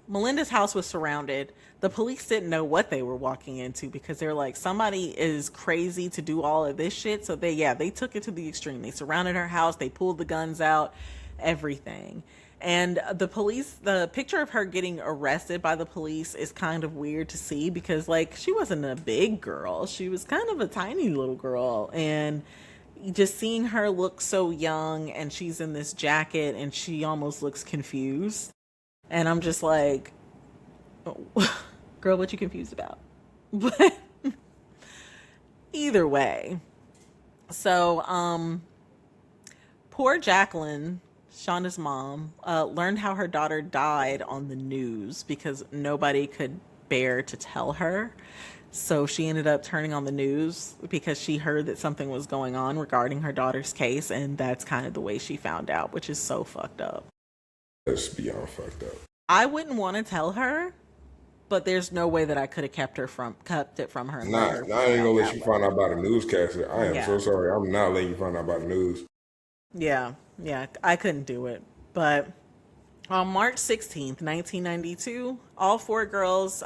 Melinda's house was surrounded. The police didn't know what they were walking into because they're like, somebody is crazy to do all of this shit. So they took it to the extreme. They surrounded her house, they pulled the guns out, everything. And the picture of her getting arrested by the police is kind of weird to see because like she wasn't a big girl. She was kind of a tiny little girl, and just seeing her look so young and she's in this jacket and she almost looks confused. And I'm just like, girl, what you confused about? But either way. So, poor Jacqueline, Shonda's mom, learned how her daughter died on the news because nobody could bear to tell her. So she ended up turning on the news because she heard that something was going on regarding her daughter's case, and that's kind of the way she found out, which is so fucked up. That's beyond fucked up. I wouldn't want to tell her, but there's no way that I could have kept it from her and let her I ain't find gonna out let that you way. find out about a newscaster. I am Yeah. so sorry. I'm not letting you find out about the news. Yeah, I couldn't do it. But on March 16th, 1992, all four girls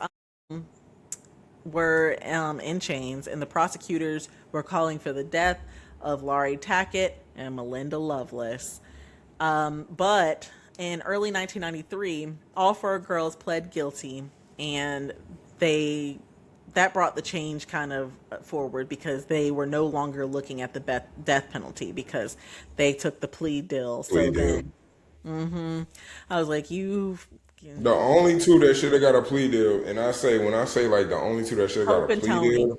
were in chains, and the prosecutors were calling for the death of Laurie Tackett and Melinda Loveless. But in early 1993, all four girls pled guilty, and they that brought the change kind of forward because they were no longer looking at the death penalty because they took the plea deal. We So do. then I was like, you The only two that should have got a plea deal, and when I say like the only two that should have got a Hope and plea Toni. deal,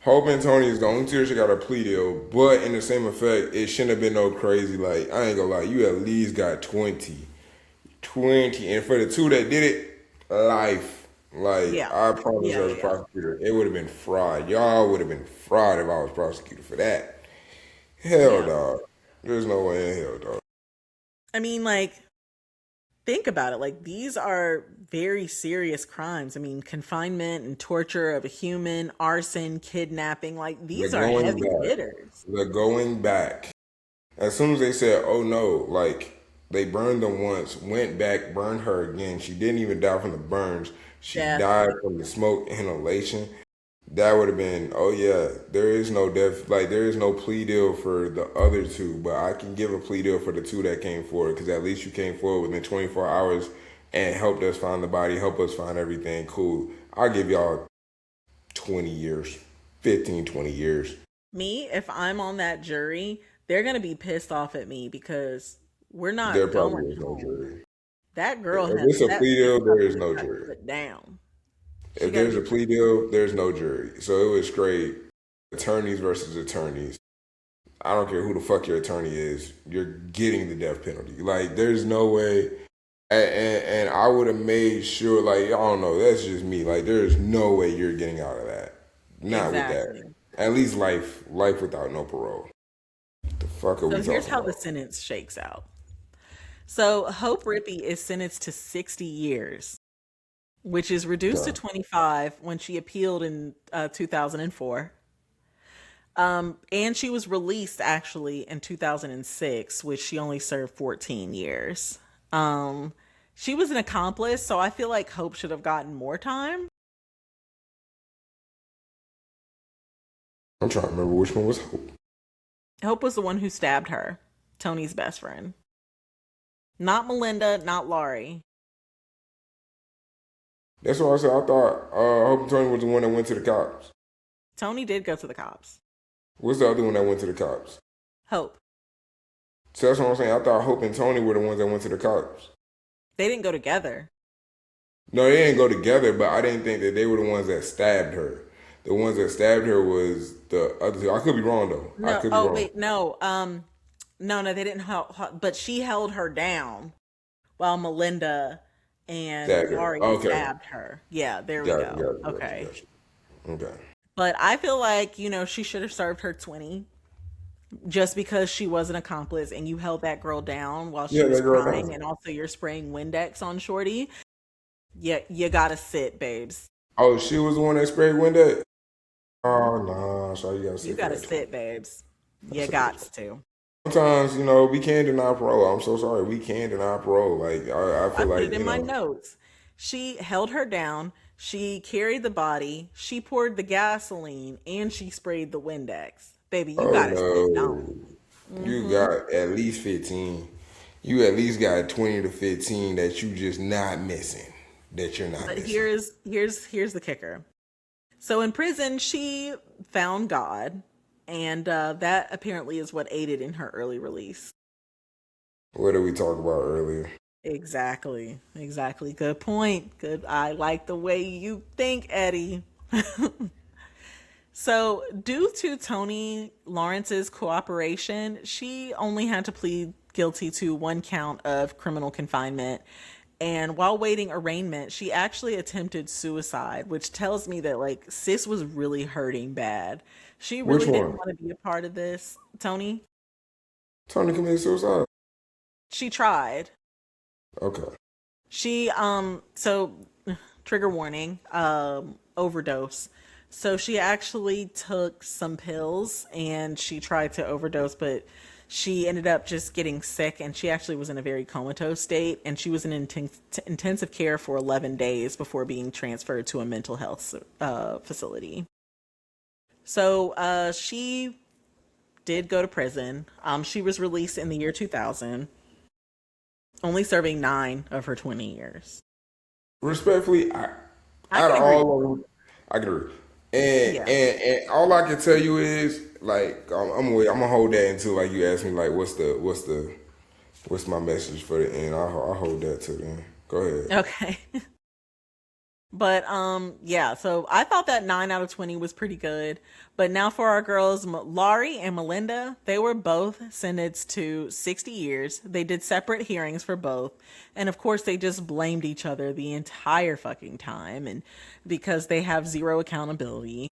Hope and Tony is the only two that should got a plea deal. But in the same effect, it shouldn't have been no crazy. Like I ain't gonna lie, you at least got 20, and for the two that did it, life. Like Yeah. I promise, Yeah, as a yeah. prosecutor, it would have been fraud. Y'all would have been fraud if I was prosecuted for that. Hell, Yeah. dog. There's no way in hell, dog. I mean, like, think about it. Like, these are very serious crimes. I mean, confinement and torture of a human, arson, kidnapping. Like, They're these are going heavy back. hitters. They're going back. As soon as they said, "Oh no," like they burned them once, went back, burned her again. She didn't even die from the burns. She Death. died from the smoke inhalation. That would have been, oh yeah, there is no death, like there is no plea deal for the other two, but I can give a plea deal for the two that came forward because at least you came forward within 24 hours and helped us find the body, help us find everything. Cool. I'll give y'all 20 years, 15, 20 years. Me, if I'm on that jury, they're going to be pissed off at me because we're There not probably going is no home. jury. That girl If has, it's a that plea deal, there is motherfucker no got to jury. put down. She If got to there's a be, plea deal, there's no jury. So it was straight attorneys versus attorneys. I don't care who the fuck your attorney is. You're getting the death penalty. Like, there's no way. And I would have made sure, like, I don't know, that's just me. Like, there's no way you're getting out of that. Not with that. exactly. At least life without no parole. The fuck are we So here's talking how the about? sentence shakes out. So Hope Rippey is sentenced to 60 years, which is reduced to Okay. 25 when she appealed in 2004. And she was released actually in 2006, which she only served 14 years. Um, she was an accomplice, so I feel like Hope should have gotten more time. I'm trying to remember which one was Hope. Hope was the one who stabbed her, Tony's best friend. Not Melinda, not Laurie. That's what I said. I thought Hope and Tony was the one that went to the cops. Tony did go to the cops. What's the other one that went to the cops? Hope. So that's what I'm saying. I thought Hope and Tony were the ones that went to the cops. They didn't go together. No, they didn't go together, but I didn't think that they were the ones that stabbed her. The ones that stabbed her was the other two. I could be wrong though. I No, could be oh wrong. wait, no. No, they didn't help, but she held her down while Melinda and Stabbed her. Laurie Okay. stabbed her. Yeah, there we Got it, go. got it, got it, Okay. got it. Okay. But I feel like, she should have served her 20 just because she was an accomplice and you held that girl down while she Yeah, was that girl crying down. and also you're spraying Windex on Shorty. Yeah, you gotta sit, babes. Oh, she was the one that sprayed Windex? Oh, no. So you got to You sit for gotta that 20. sit, babes. Gotta You sit for that got 20. to. Sometimes, we can't deny parole. I'm so sorry. We can't deny parole. Like, I I feel put like, it in my notes. She held her down. She carried the body. She poured the gasoline, and she sprayed the Windex. Baby, you oh gotta sit no. down. You Hmm. got at least 15. You at least got 20 to 15 that you just not missing. That you're not But missing. here's the kicker. So in prison, she found God, and that apparently is what aided in her early release. What did we talk about earlier? Exactly. Exactly. Good point. Good. I like the way you think, Eddie. So, due to Toni Lawrence's cooperation, she only had to plead guilty to one count of criminal confinement. And while waiting arraignment, she actually attempted suicide, which tells me that, like, sis was really hurting bad. She Which really didn't one? want to be a part of this, Toni. Tony committed suicide. She tried. Okay. So trigger warning, overdose. So she actually took some pills and she tried to overdose, but she ended up just getting sick and she actually was in a very comatose state and she was in intensive care for 11 days before being transferred to a mental health facility. So she did go to prison. She was released in the year 2000, only serving 9 of her 20 years. Respectfully, I out can of agree. all of them, I can agree. And, Yeah. and and all I can tell you is like I'm gonna hold that until like you ask me like what's my message for the end. I'll hold that till then. Go ahead. Okay. But yeah, so I thought that 9 out of 20 was pretty good. But now for our girls, Laurie and Melinda, they were both sentenced to 60 years. They did separate hearings for both. And of course, they just blamed each other the entire fucking time and because they have zero accountability.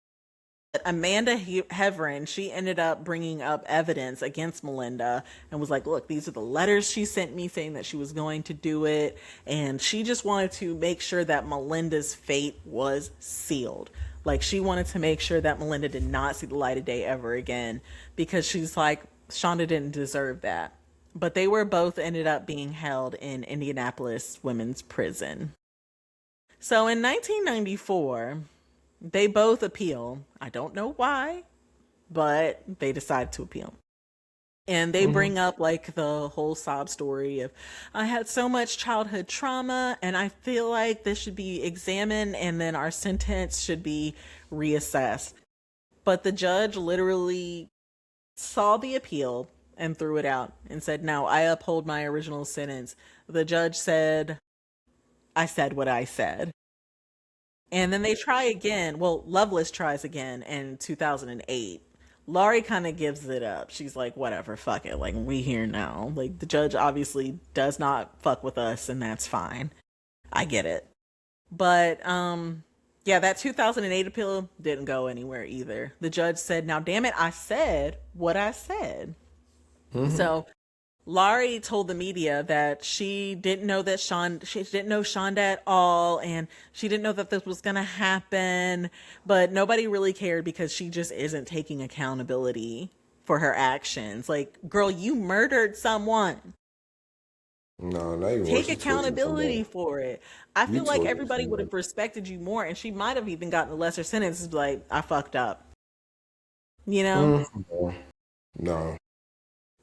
Amanda Heverin, she ended up bringing up evidence against Melinda and was like, look, these are the letters she sent me saying that she was going to do it. And she just wanted to make sure that Melinda's fate was sealed. Like, she wanted to make sure that Melinda did not see the light of day ever again because she's like, Shanda didn't deserve that. But they were both ended up being held in Indianapolis Women's Prison. So in 1994, they both appeal. I don't know why, but they decide to appeal. And they Hmm. bring up like the whole sob story of, I had so much childhood trauma and I feel like this should be examined and then our sentence should be reassessed. But the judge literally saw the appeal and threw it out and said, no, I uphold my original sentence. The judge said, I said what I said. And then they try again. Well, Loveless tries again in 2008. Laurie kind of gives it up. She's like, whatever, fuck it. Like, we here now. Like, the judge obviously does not fuck with us, and that's fine. I get it. But, yeah, that 2008 appeal didn't go anywhere either. The judge said, now, damn it, I said what I said. Hmm. So Laurie told the media that she didn't know Shonda at all, and she didn't know that this was gonna happen. But nobody really cared because she just isn't taking accountability for her actions. Like, girl, you murdered someone. No, not even Take worse. You tortured accountability somebody. for it. I You feel like tortured everybody would somebody. have respected you more, and she might have even gotten a lesser sentence. Like, I fucked up, you know? No, no,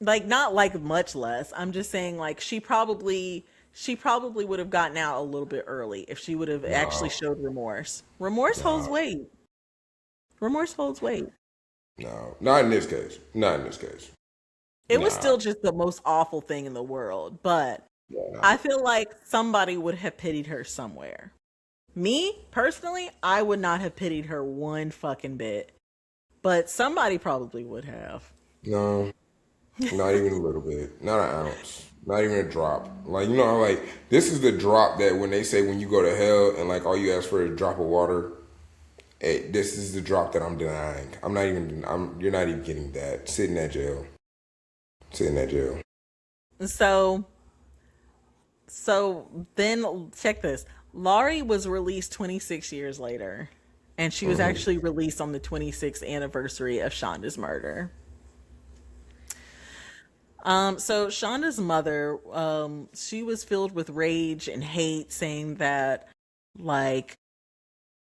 Like, not like much less. I'm just saying, like, she probably would have gotten out a little bit early if she would have actually no, showed remorse. Remorse holds no, weight. Remorse holds weight. no. Not in this case. Not in this case. It was Nah, still just the most awful thing in the world, but nah. I feel like somebody would have pitied her somewhere. Me, personally, I would not have pitied her one fucking bit, but somebody probably would have. No, not even a little bit. Not an ounce. Not even a drop. Like you know, how, like this is the drop that when they say when you go to hell and like all you ask for is a drop of water. This is the drop that I'm denying. I'm not even. I'm. You're not even getting that. Sit in that jail. Sit in that jail. So So then check this. Laurie was released 26 years later, and she was Hmm. actually released on the 26th anniversary of Shonda's murder. So Shonda's mother, she was filled with rage and hate, saying that, like,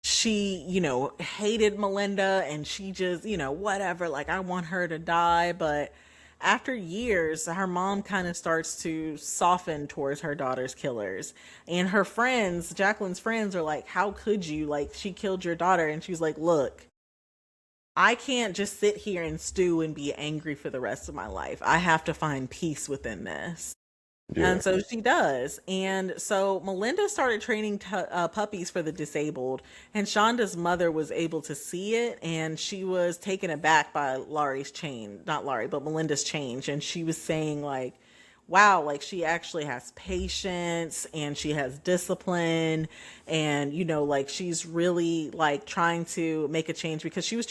she, hated Melinda and she just, whatever, like, I want her to die. But after years, her mom kind of starts to soften towards her daughter's killers. And her friends, Jacqueline's friends, are like, how could you? Like, she killed your daughter. And she's like, look, I can't just sit here and stew and be angry for the rest of my life. I have to find peace within this. Yeah. And so she does. And so Melinda started training puppies for the disabled, and Shonda's mother was able to see it, and she was taken aback by Laurie's change, not Laurie, but Melinda's change. And she was saying, like, wow, like she actually has patience and she has discipline, and, like she's really like trying to make a change because she was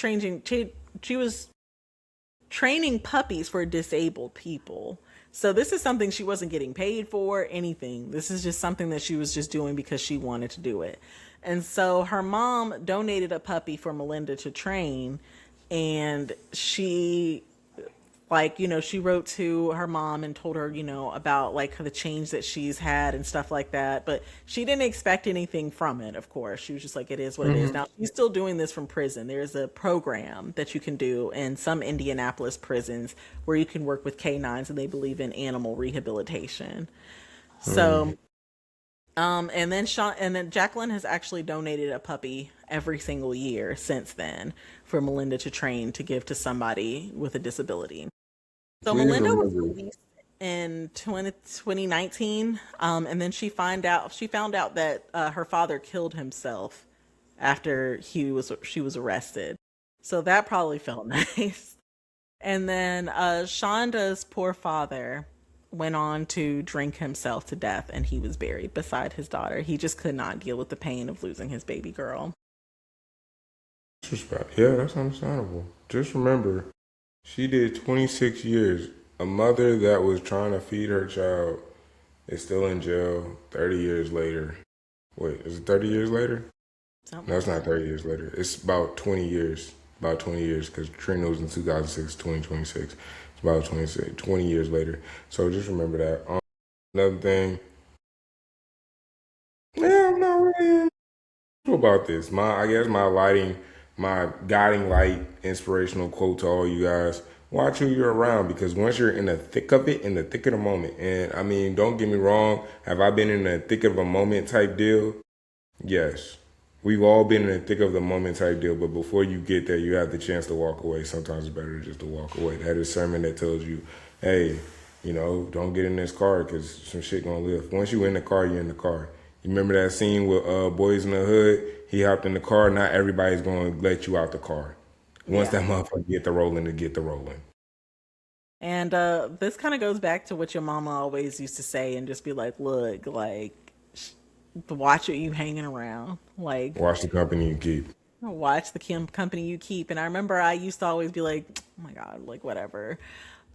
training puppies for disabled people. So this is something she wasn't getting paid for, anything. This is just something that she was just doing because she wanted to do it. And so her mom donated a puppy for Melinda to train, and she wrote to her mom and told her, about like the change that she's had and stuff like that. But she didn't expect anything from it, of course. She was just like, it is what it is. Hmm. Now, she's still doing this from prison. There's a program that you can do in some Indianapolis prisons where you can work with canines, and they believe in animal rehabilitation. Hmm. So, and then Jacqueline has actually donated a puppy every single year since then for Melinda to train to give to somebody with a disability. So Please Melinda was remember. released in 2019, and then she found out that her father killed himself after she was arrested. So that probably felt nice. And then Shonda's poor father went on to drink himself to death, and he was buried beside his daughter. He just could not deal with the pain of losing his baby girl. Disrespect. Yeah, that's understandable. Just remember, she did 26 years. A mother that was trying to feed her child is still in jail 30 years later. Wait, is it 30 years later? Something No, like it's not that. 30 years later. It's about 20 years. About 20 years because Katrina was in 2006, 2026. It's about 20 years later. So just remember that. Another thing, yeah, I'm not really about this. I guess my guiding light, inspirational quote to all you guys: watch who you're around because once you're in the thick of it, in the thick of the moment, and I mean, don't get me wrong, have I been in the thick of a moment type deal? Yes. We've all been in the thick of the moment type deal, but before you get there, you have the chance to walk away. Sometimes it's better just to walk away. That is sermon that tells you, hey, don't get in this car because some shit gonna live. Once you in the car, you're in the car. You remember that scene with Boys in the Hood? He hopped in the car. Not everybody's gonna let you out the car. Once Yeah. that motherfucker get the rolling, to get the rolling. And this kind of goes back to what your mama always used to say, and just be like, look, like, watch what you hanging around. Like, Watch the company you keep. watch the company you keep. And I remember I used to always be like, oh my God, like, whatever.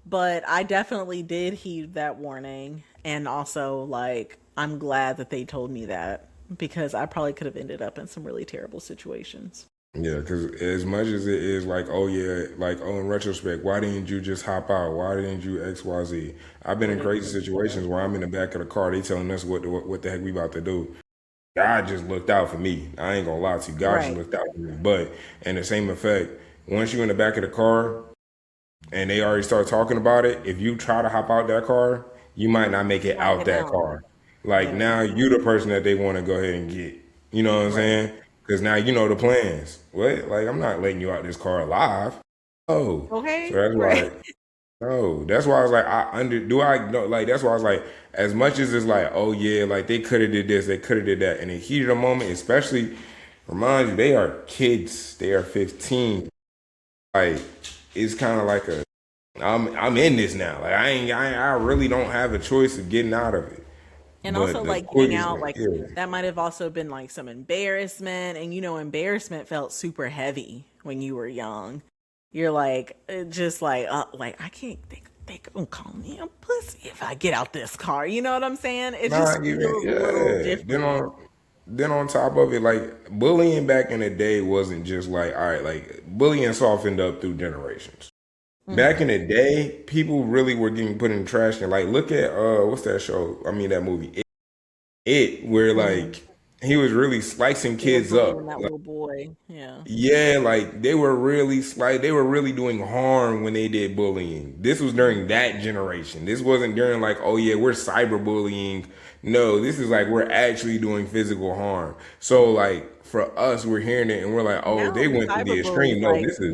But I definitely did heed that warning. And also, like, I'm glad that they told me that because I probably could have ended up in some really terrible situations. Yeah, because as much as it is like, oh yeah, like oh in retrospect, why didn't you just hop out? Why didn't you X Y Z? I've been What in did crazy you situations where I'm in the back of the car, they telling us what the heck we about to do. God just looked out for me. I ain't gonna lie to you. God just Right. looked out for me. But in the same effect, once you in the back of the car and they already start talking about it, if you try to hop out that car, you might not make it Not out getting that out. car. Like Yeah. now you the person that they want to go ahead and get. You know what I'm Right. saying? Because now you know the plans. What? Like I'm not letting you out this car alive. Oh, so Okay. that's Right. why. No, that's why I was like, do I know? Like that's why I was like, as much as it's like, oh yeah, like they could have did this, they could have did that, in the heat of the moment, especially, remind you, they are kids, they are 15. Like it's kind of like a, I'm in this now. Like I really don't have a choice of getting out of it. And But also, the like, getting quickest, out, like, yeah, that might have also been like some embarrassment. And, embarrassment felt super heavy when you were young. You're like, just like, I can't, they gonna call me a pussy if I get out this car. You know what I'm saying? It just not even, feels a little yeah. different. Then on top of it, like bullying back in the day wasn't just like, all right, like bullying softened up through generations. Back Hmm. in the day, people really were getting put in the trash can. Like, look at what's that show? I mean, that movie, where Hmm. like he was really slicing They were kids up. bullying that little boy. Yeah. Yeah, like they were really they were really doing harm when they did bullying. This was during Hmm. that generation. This wasn't during like, oh yeah, we're cyberbullying. No, this is like we're actually doing physical harm. So like for us, we're hearing it and we're like, oh, Now they the went to the cyberbullies, extreme. No, like, this is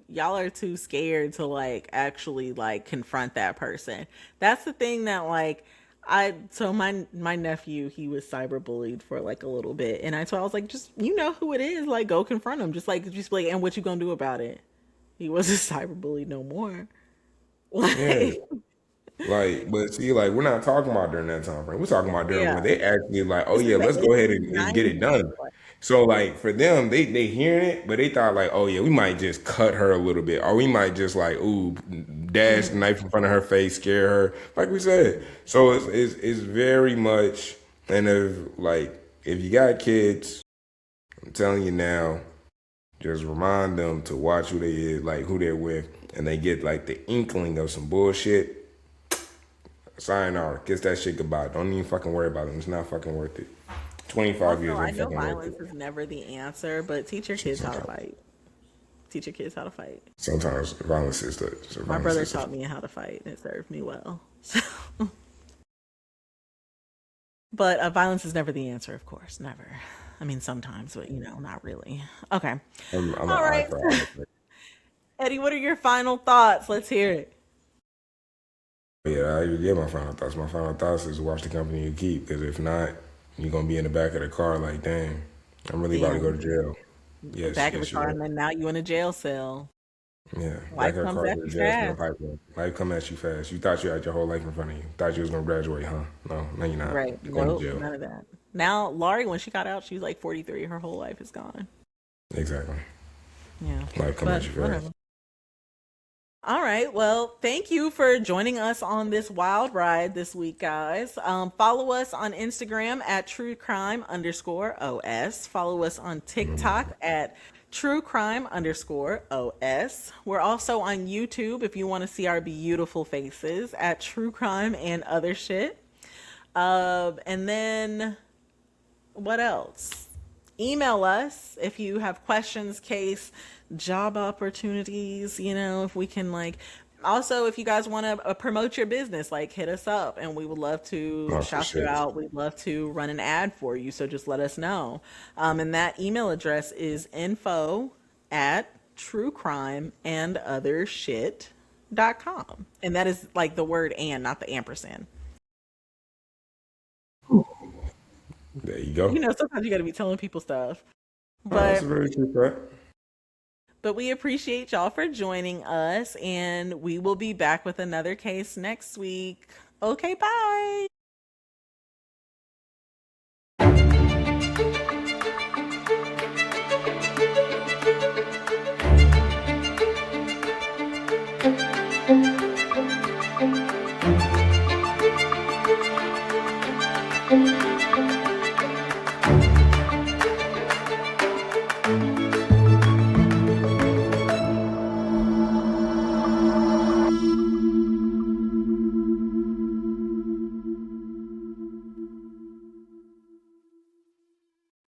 y'all are too scared to like actually like confront that person. That's the thing that like my nephew, he was cyberbullied for like a little bit, and I was like, just, who it is, like, go confront him, just like, and what you gonna do about it? He wasn't cyberbullied no more. yeah. Like, Like, but see, like we're not talking about during that time frame. We're talking about during yeah, when they actually like, oh this is yeah, the let's go ahead 80s, and get it 90s. done. So like for them, they hearing it, but they thought like, oh yeah, we might just cut her a little bit, or we might just like, ooh, dash the Mhm. knife in front of her face, scare her, like we said. So it's very much, and if you got kids, I'm telling you now, just remind them to watch who they is, like who they're with, and they get like the inkling of some bullshit. Sayonara. Kiss that shit goodbye. Don't even fucking worry about it. It's not fucking worth it. 25 Also, years I ain't know fucking worth it. violence is never the answer, but teach your kids how to Sometimes, fight. Teach your kids how to fight. sometimes violence is My violence brother is the taught me how to fight, and it served me well. But violence is never the answer, of course. Never. I mean, sometimes, but not really. Okay. I'm an All eye right. for eye. Eddie, what are your final thoughts? Let's hear it. Yeah, I even get my final thoughts. My final thoughts is watch the company you keep, because if not, you're gonna be in the back of the car like, dang, I'm really about to go to Damn. jail. Yes, Back of the yes, you car, are. and then now you in a jail cell. Yeah, back Life of the comes car at to the you jail, to the fast. pipeline. Life come at you fast. You thought you had your whole life in front of you. Thought you was gonna graduate, huh? No, no, you're not. Right. You're going to Nope. jail. None of that. Now, Laurie, when she got out, she was like 43. Her whole life is gone. Exactly. Yeah. Life come at But you whatever. fast. All right. Well, thank you for joining us on this wild ride this week, guys. Follow us on Instagram at truecrime_OS. Follow us on TikTok at truecrime_OS. We're also on YouTube if you want to see our beautiful faces at True Crime and Other Shit. And then what else? Email us if you have questions, case, job opportunities, if we can, like, also if you guys want to promote your business, like, hit us up and we would love to No, for shout you sure. out. We'd love to run an ad for you. So just let us know. And that email address is info at truecrimeandothershit.com. And that is like the word and, not the ampersand. There you go. Sometimes you got to be telling people stuff. Oh, that's But a very true fact. we appreciate y'all for joining us, and we will be back with another case next week. Okay, bye.